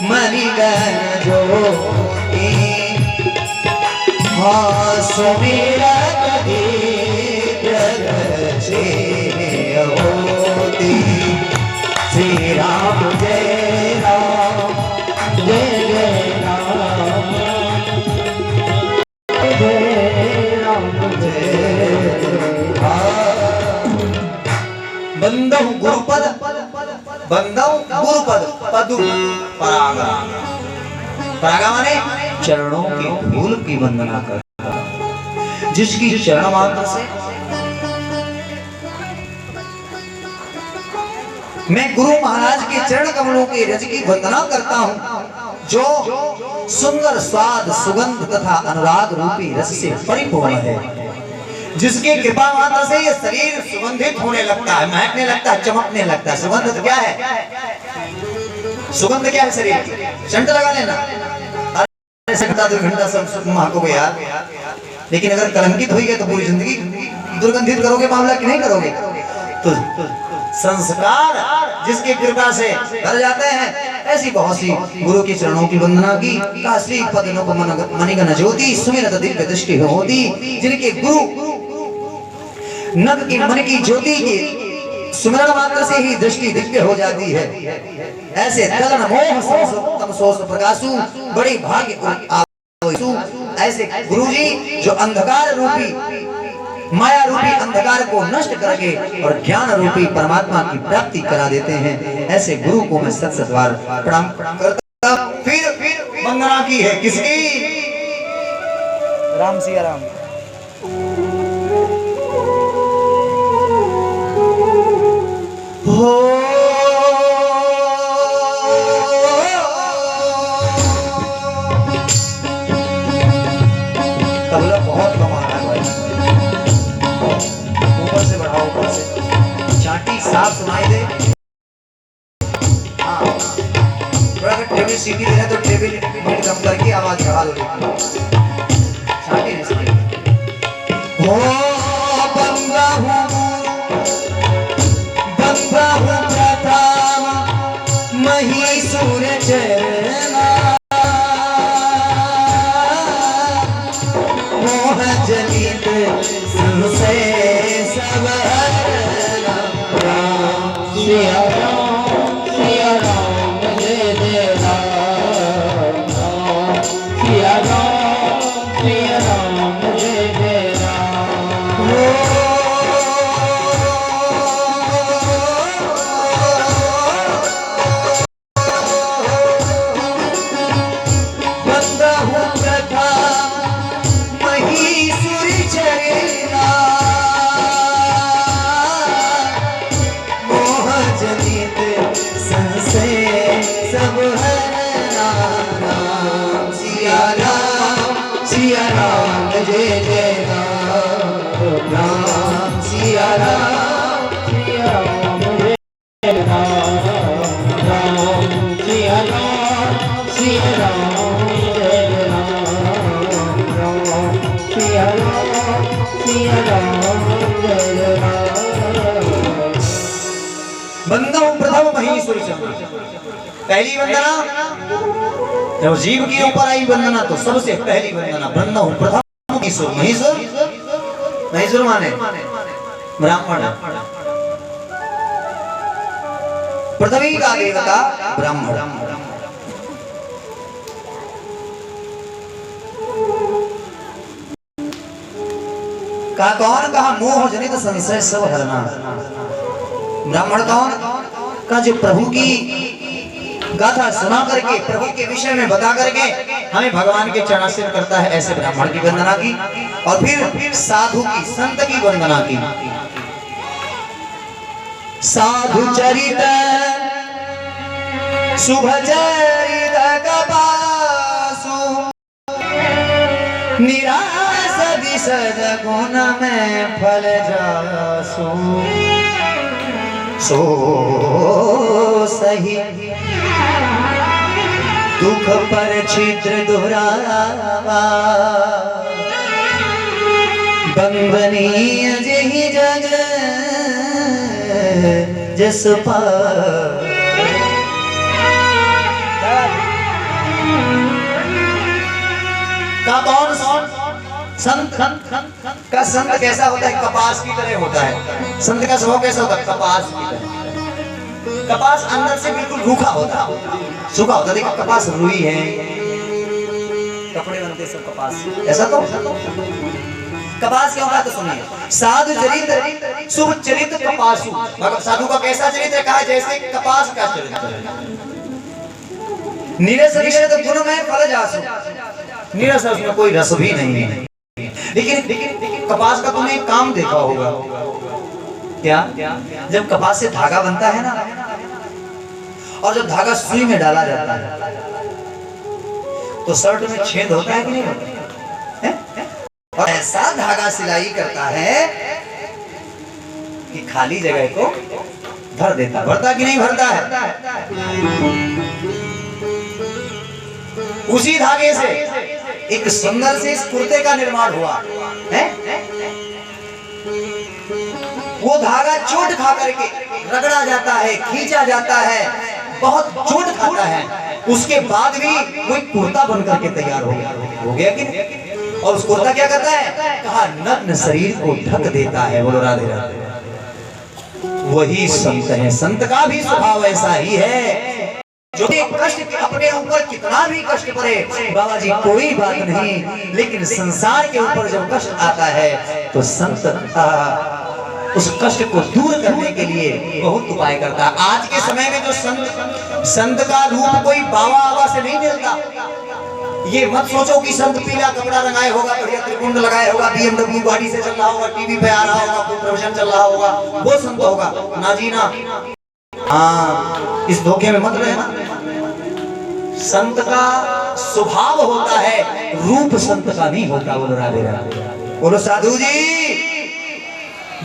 मणिगण ज्योति, हाँ सुमिरत होती। श्री राम जय राम जय जय राम, जय राम जय राम। बंदौ गुरुपद, बंदौ गुरुपद पदु परागा। परागा माने चरणों की धूल की वंदना करता, जिसकी चरण मात्र से मैं गुरु महाराज के चरण कमलों के रज की वंदना करता हूँ, जो सुंदर स्वाद सुगंध तथा अनुराग रूपी रस से परिपूर्ण है, जिसकी कृपा मात्र से ये शरीर सुगंधित होने लगता है, महकने लगता है, चमकने लगता है। सुगंध क्या है? सुगंध क्या है? शरीर सेंट लगा लेना, अरे घंटा 2 घंटा सब महकोगे यार, लेकिन अगर कलंकित हुई गए तो पूरी जिंदगी दुर्गंधित करोगे। मामला कि नहीं करोगे? तो संस्कार जिसकी कृपा से भर जाते हैं, ऐसी बहुत सी गुरु के चरणों की वंदना की। काशी पद मणिगण ज्योति, सुमिरत दिव्य दृष्टि होती, जिनके गुरु नभ की मन की ज्योति के सुमिरन मात्र से ही दृष्टि दिव्य हो जाती है। ऐसे तलन मोह तम सोस प्रकाशु, बड़ी भाग्य ऐसे गुरुजी जो अंधकार रूपी माया रूपी अंधकार को नष्ट करके और ज्ञान रूपी परमात्मा की प्राप्ति करा देते हैं। ऐसे गुरु को मैं सत सत बार प्रणाम करता। फिर वंदना की है किसकी? राम सिया राम। हो तबला बहुत कमा रहा है भाई, ऊपर से बढ़ाओ, ऊपर से चाटी साफ सुनाई दे। हाँ, थोड़ा अगर टेबल सीटी दे तो टेबल मीट कम करके आवाज बढ़ा दो, चाटी नहीं सुनाई। हो बंदा हूँ प्रथम महीसुर चरना, मोह जनित संशय सब हरना। सिया राम जय जय राम, सिया राम जय जय राम। सब हरना। सिया राम जय जय राम, राम सिया राम जय राम। बंदना प्रथम महेश्वर चरण। पहली वंदना जब जीव के ऊपर आई वंदना तो सबसे पहली वंदना बंदना प्रथम महेश्वर। महेश्वर महेश्वर माने ब्राह्मण, पृथ्वी का देवता ब्राह्मण। का कौन कहा मोह जनित संशय सब हरना। ब्राह्मण कौन का जो प्रभु की गाथा सुना करके प्रभु के विषय में बता करके हमें भगवान के चरणाश्रय करता है, ऐसे ब्राह्मण की वंदना की। और फिर साधु की संत की वंदना की। साधु चरित शुभ चरित कपासु निराश विसद गुण में फल जासु सो सही दुख पर छिद्र दोहरावा बंबनीय जही जग जस पार। का कौन संत का संत कैसा होता है? कपास की तरह होता है। संत का स्वभाव कैसा होता है? कपास की तरह। कपास अंदर से बिल्कुल रूखा होता है, सूखा होता है। देखो कपास रुई है, कपड़े बनते सब कपास से। ऐसा तो कपास क्यों होता है? तो सुनिए, साधु चरित्र शुभ चरित्र कपासु। मतलब साधु का कैसा चरित्र कहा? जैसे कपास का चरित्र। नीरस निषेध गुण में फल जासु। नीरस उसमें कोई रस भी नहीं है। लेकिन कपास का तुमने एक काम देखा होगा क्या? जब कपास से धागा बनता है ना, और जब धागा सुई में डाला जाता है तो शर्ट में छेद होता है कि नहीं होता है? और ऐसा धागा सिलाई करता है कि खाली जगह को भर देता। भरता कि नहीं भरता है? उसी धागे से एक सुंदर से इस कुर्ते का निर्माण हुआ है। वो धागा चोट खा करके रगड़ा जाता है, खींचा जाता है, बहुत चोट खाता है, उसके बाद भी वो एक कुर्ता बन करके तैयार हो गया कि नहीं? और उस कुर्ता क्या करता है? कहा नग्न शरीर को ढक देता है। बोलो राधे राधे। वही संत है। संत का भी स्वभाव ऐसा ही है, जो कष्ट अपने ऊपर कितना भी कष्ट पड़े, बाबा जी कोई बात नहीं, लेकिन संसार के ऊपर जब कष्ट आता है तो संत उस कष्ट को दूर करने के लिए बहुत उपाय करता है। आज के समय में जो संत का रूप कोई बाबा बाबा से नहीं मिलता। ये मत सोचो कि संत पीला कपड़ा रंगाए होगा, बढ़िया त्रिकुंड लगाए होगा, BMW गाड़ी से चल रहा होगा, टीवी पे आ रहा होगा, कोई प्रवचन चल रहा होगा, वो संत होगा। ना जी ना। हाँ, इस धोखे में मत रहना। संत का स्वभाव होता है, रूप संत का नहीं होता। बोलो राधे राधे। बोलो साधु जी,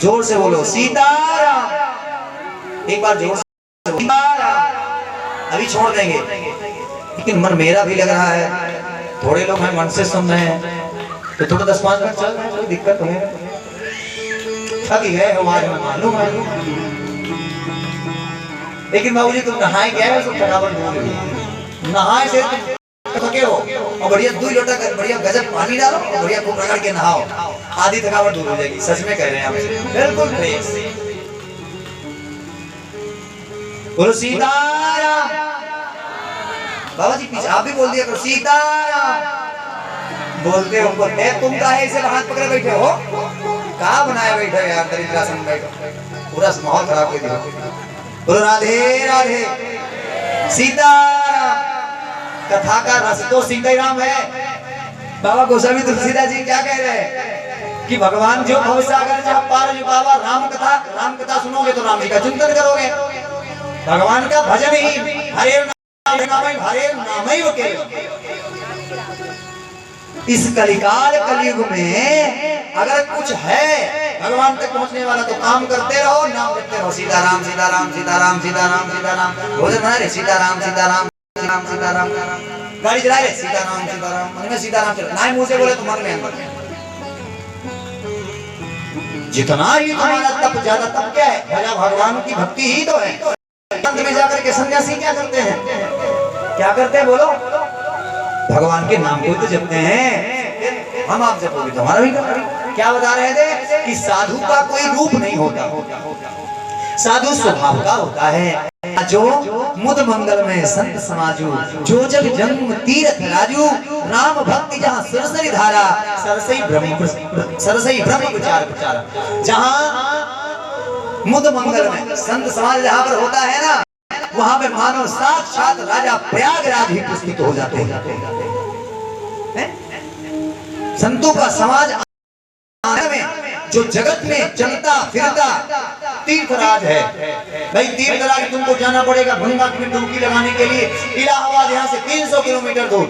जोर से बोलो सीताराम। एक बार जोर से सीताराम। अभी छोड़ देंगे, लेकिन मन मेरा भी लग रहा है। थोड़े लोग हैं मन से सुन रहे हैं, तो थोड़ा 10-5 मिनट चल रहे हैं, कोई दिक्कत तो है? थक गए हो आज, मैं मालूम। लेकिन बाबू जी तुम नहाए गए हो, थकावट दूर हुई। नहाए से थके हो और बढ़िया 2 लोटा बढ़िया गजब पानी डालो और बढ़िया खूब रगड़ के नहाओ, आधी थकावट दूर हो जाएगी। सच में कह रहे हैं आप, बिल्कुल फ्रेश। बोलो सीताराम। बाबा जी पीछे आप भी बोल दिया करो सीताराम। बोलते हो बोलते तुम काहे ऐसे हाथ पकड़े बैठे हो? कहाँ बनाए बैठे यार, दरिद्रासन में बैठो, पूरा माहौल खराब कर दिया। बोलो राधे राधे सीताराम। कथा का रस तो सीताराम है। बाबा गोस्वामी तुलसीदास जी क्या कह रहे हैं कि भगवान जो भवसागर जब पार जो बाबा राम कथा सुनोगे तो राम जी का चिंतन करोगे। भगवान का भजन ही हरे नाम ही। इस कलिकाल कलयुग में अगर कुछ है भगवान तक पहुंचने वाला तो काम करते रहो, नाम करते रहो। सीताराम सीताराम सीताराम सीताराम सीताराम। भोजन बना रहे सीताराम सीताराम सीताराम सीताराम। गाड़ी चला रहे सीताराम सीताराम। मन में सीताराम चला ना, मुंह से बोले तो मन में अंदर। जितना ही तुम्हारा तप ज्यादा, तप क्या है? भगवान की भक्ति ही तो है। एकांत में जाकर के सन्यासी क्या करते हैं? क्या करते हैं बोलो? भगवान के नाम को तो जपते हैं। हम आप जपोगे तो हमारा भी करेंगे। क्या बता रहे थे कि साधु का कोई रूप नहीं होता, साधु स्वभाव का होता है। जो मुद मंगल में संत समाजू, जो जग जन्म तीर्थ राजू, राम भक्ति जहाँ सरसरी धारा, सरसई ब्रह्म विचार प्रचार। जहाँ मुद मंगल में संत समाज जहाँ पर होता है ना, वहां पे मानो साक्षात राजा प्रयागराज ही प्रस्तुत हो जाते हैं। संतों का समाज में जो जगत में चलता फिरता तीर्थराज है। भाई तीर्थराज तुमको जाना पड़ेगा गंगा में डुबकी लगाने के लिए, इलाहाबाद यहाँ से 300 किलोमीटर दूर।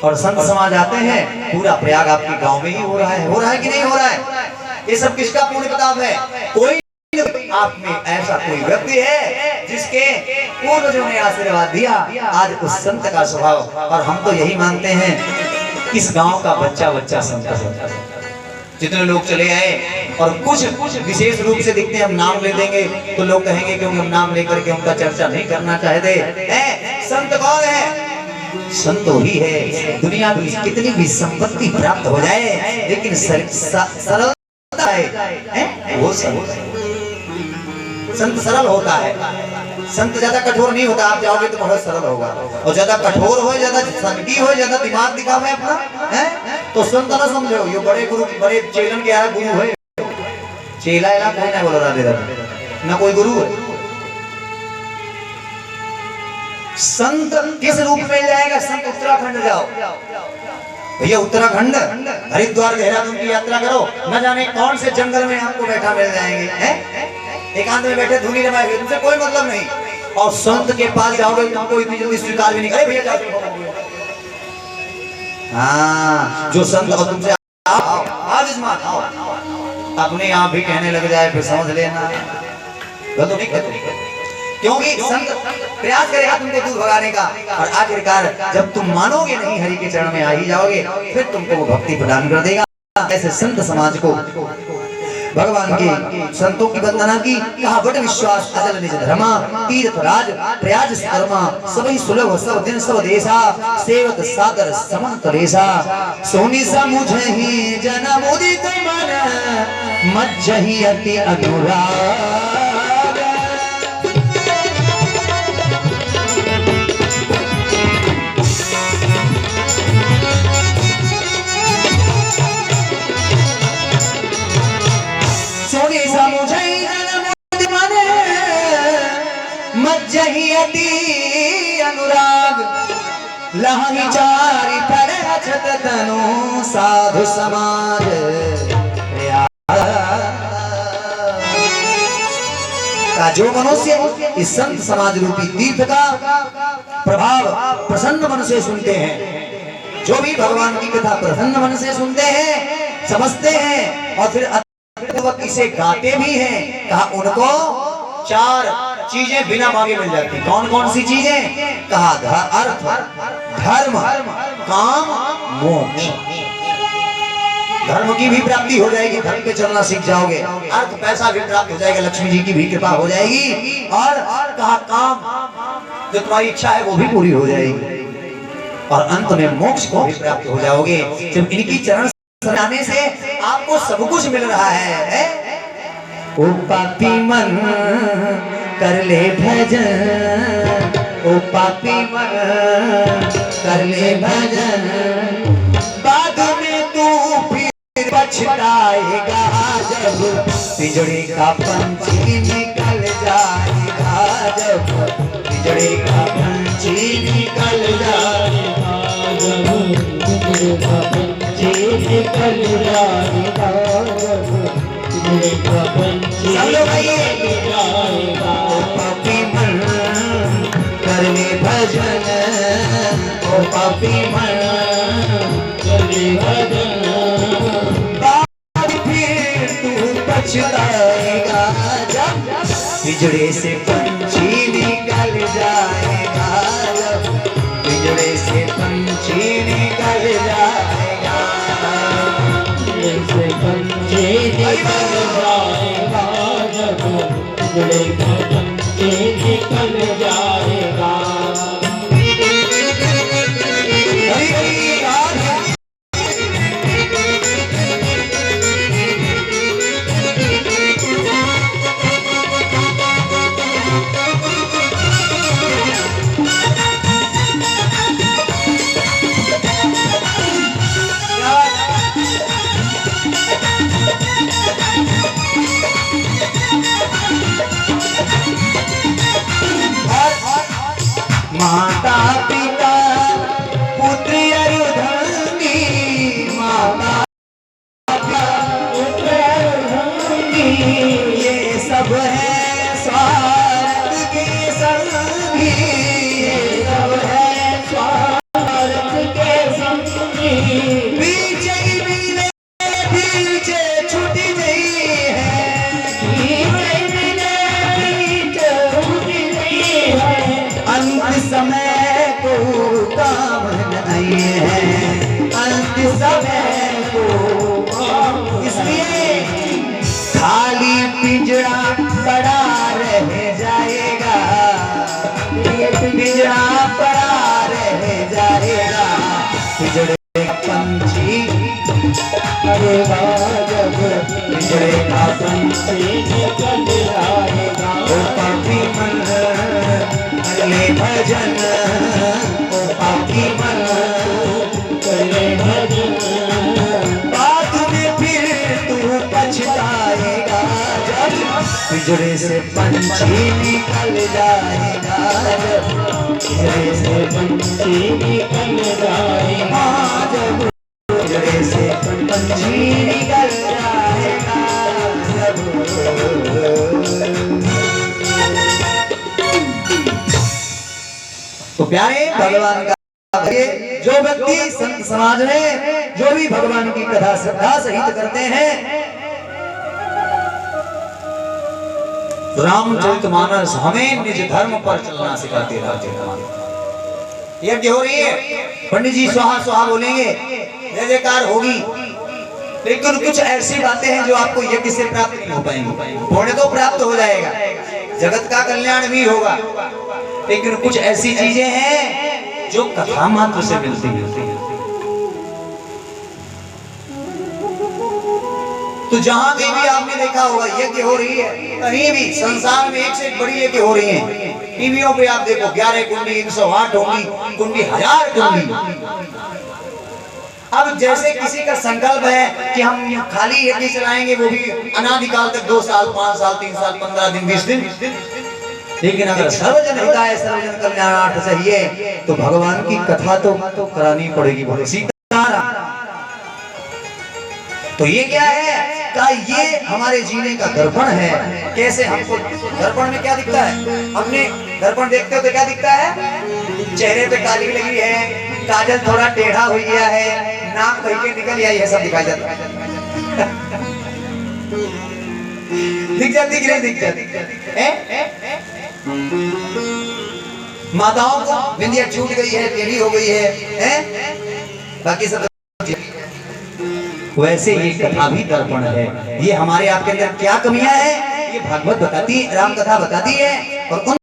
और संत समाज आते हैं, पूरा प्रयाग आपके गांव में ही हो रहा है कि नहीं हो रहा है? ये सब किसका पुण्य प्रताप है? कोई आप में ऐसा कोई व्यक्ति है जिसके पूर्वजों ने आशीर्वाद दिया, आज उस संत का स्वभाव। और हम तो यही मानते हैं, इस गांव का बच्चा संत है। जितने लोग चले आए और कुछ विशेष रूप से दिखते हैं, हम नाम ले देंगे तो लोग कहेंगे क्योंकि हम नाम लेकर के उनका चर्चा नहीं करना चाहते। संत कौन है? संत ही है। दुनिया में कितनी भी संपत्ति प्राप्त हो जाए, लेकिन सरलता है वो संत सरल होता है। संत ज्यादा कठोर नहीं होता। आप जाओगे तो बहुत सरल होगा, और ज्यादा कठोर हो, ज्यादा संगी हो, ज्यादा दिमाग दिखावे अपना है तो संत ना समझो। ये बड़े गुरु, बड़े चेलन के है गुरु है। चेला है कोई ना बोलो राधे राधे, ना कोई गुरु है। संत किस रूप में जाएगा? संत उत्तराखंड जाओ भैया, उत्तराखंड हरिद्वार देहरादून की यात्रा करो, न जाने कौन से जंगल में आपको बैठा मिल जाएंगे। एकांत में बैठे धुनी रमाएंगे, तुमसे कोई मतलब नहीं। और संत के पास जाओगे तुमको इतनी जल्दी स्वीकार भी नहीं करे भैया जाओ। हाँ, जो संत और तुमसे अपने आप भी कहने लग जाए फिर समझ लेना तो नहीं कहते। क्योंकि संत प्रयास करेगा तुमको दूर भगाने का, और आखिरकार जब तुम मानोगे नहीं, हरि के चरण में आ ही जाओगे, फिर तुमको वो भक्ति प्रदान कर देगा। ऐसे संत समाज को भगवान के संतों की वंदना की, कहा बट विश्वास अचल निज धर्मा, तीर्थ राज प्रयाज कर्मा, सभी सुलभ सब दिन सब देशा, सेवक सादर समंत रेशा, सोनी सा मुझे ही जन्म उदित मन, मज्जहि अति अनुराग। अनुराग लहनी चारि पर अछत तनु साधु समाज। का जो मनुष्य इस संत समाज रूपी तीर्थ का प्रभाव प्रसन्न मन से सुनते हैं, जो भी भगवान की कथा प्रसन्न मन से सुनते हैं, समझते हैं और फिर इसे गाते भी हैं, कहा उनको 4 चीजें बिना मांगे मिल जाती। कौन कौन सी चीजें? कहा अर्थ, धर्म, काम, मोक्ष। धर्म की भी प्राप्ति हो जाएगी, धर्म पे चलना सीख जाओगे। अर्थ पैसा भी प्राप्त हो जाएगा, लक्ष्मी जी की भी कृपा हो जाएगी। और कहा काम, जो तुम्हारी इच्छा है वो भी पूरी हो जाएगी। और अंत में मोक्ष को भी प्राप्त हो जाओगे। जब इनकी चरण आने से आपको सब कुछ मिल रहा है। ओ पापी मन कर ले भजन, ओ पापी मन कर ले भजन, बाद में तू फिर पछताएगा जब पिंजड़े का पंछी निकल जाएगा, जब पिंजड़े का पंछी निकल जाएगा, जब पिंजड़े का पंछी निकल जाएगा, पापी मन कर ले भजन, ओ पापी मन कर ले भजन, बाद फिर तू पछताएगा जब पिंजड़े से पंछी निकल जाएगा, जब पिंजड़े से पंछी निकल जाएगा, से पंछी निकल जाएगा, जब पिंजड़े का पंछी निकल जाएगा। माता पिता पुत्र अरुधनी, माता पिता पुत्र अरुधनी, ये सब है स्वार्थ के संगी, ये सब है स्वार्थ के संगी। पीछे मिले पीछे छूट गई है, पीछे मिले पीछे छूट गई है। अंत समय को काम नहीं है, अंत समय को, इसलिए खाली पिंजरा पड़ा रह जाएगा, ये पिंजरा पड़ा रह जाएगा। पिंजरे का पंछी मरेगा जब, पिंजरे का पंछी निकल जाएगा। ओ पापी मन करे भजन, ओ पापी मन करे भजन, बाद में फिर तू पछताएगा जब पिंजरे से पंछी निकल जाएगा, जब पिंजरे से पंछी निकल जाएगा, जब पिंजरे से पंछी निकल जाएगा जब। तो प्यारे भगवान का जो व्यक्ति संत समाज में जो भी भगवान की कथा श्रद्धा सहित करते हैं, रामचरितमानस हमें निज धर्म पर चलना सिखाती है। यज्ञ हो रही है, पंडित जी स्वाहा स्वाहा बोलेंगे, जय जयकार होगी, लेकिन कुछ ऐसी बातें हैं जो आपको यज्ञ से प्राप्त नहीं हो पाएंगी। पुण्य तो प्राप्त हो जाएगा, जगत का कल्याण भी होगा, लेकिन कुछ ऐसी चीजें हैं जो कथा मात्र से मिलती है। तो जहां भी आपने देखा होगा यज्ञ हो रही है, कहीं भी संसार में एक से एक बड़ी यज्ञ हो रही है। टीवियों पे आप देखो 11 कुंडी, 108 होगी कुंडी, 1000 कुंडी। अब जैसे किसी का संकल्प है कि हम खाली यज्ञ चलाएंगे, वो भी अनादिकाल तक 2 साल, 5 साल, 3 साल, 15 दिन, 20 दिन, लेकिन अगर सर्वजन हिताय सर्वजन कल्याणार्थ चाहिए तो भगवान की कथा तो करानी पड़ेगी। बोले सीताराम। तो ये क्या है का ये हमारे जीने का दर्पण है। कैसे हमको दर्पण में क्या दिखता है, हमने दर्पण देखते हो तो क्या दिखता है, चेहरे पे काली लगी है, काजल थोड़ा टेढ़ा हो गया है, नाक कहीं के निकल आई है, सब दिखाई जाता है। दिख जाती है। माताओं को बिंदिया छूट गई है, टेढ़ी हो गई है, बाकी सब वैसे ये कथा भी दर्पण है। ये हमारे आपके अंदर क्या कमियां हैं, ये भागवत बताती, राम कथा बताती है। और उन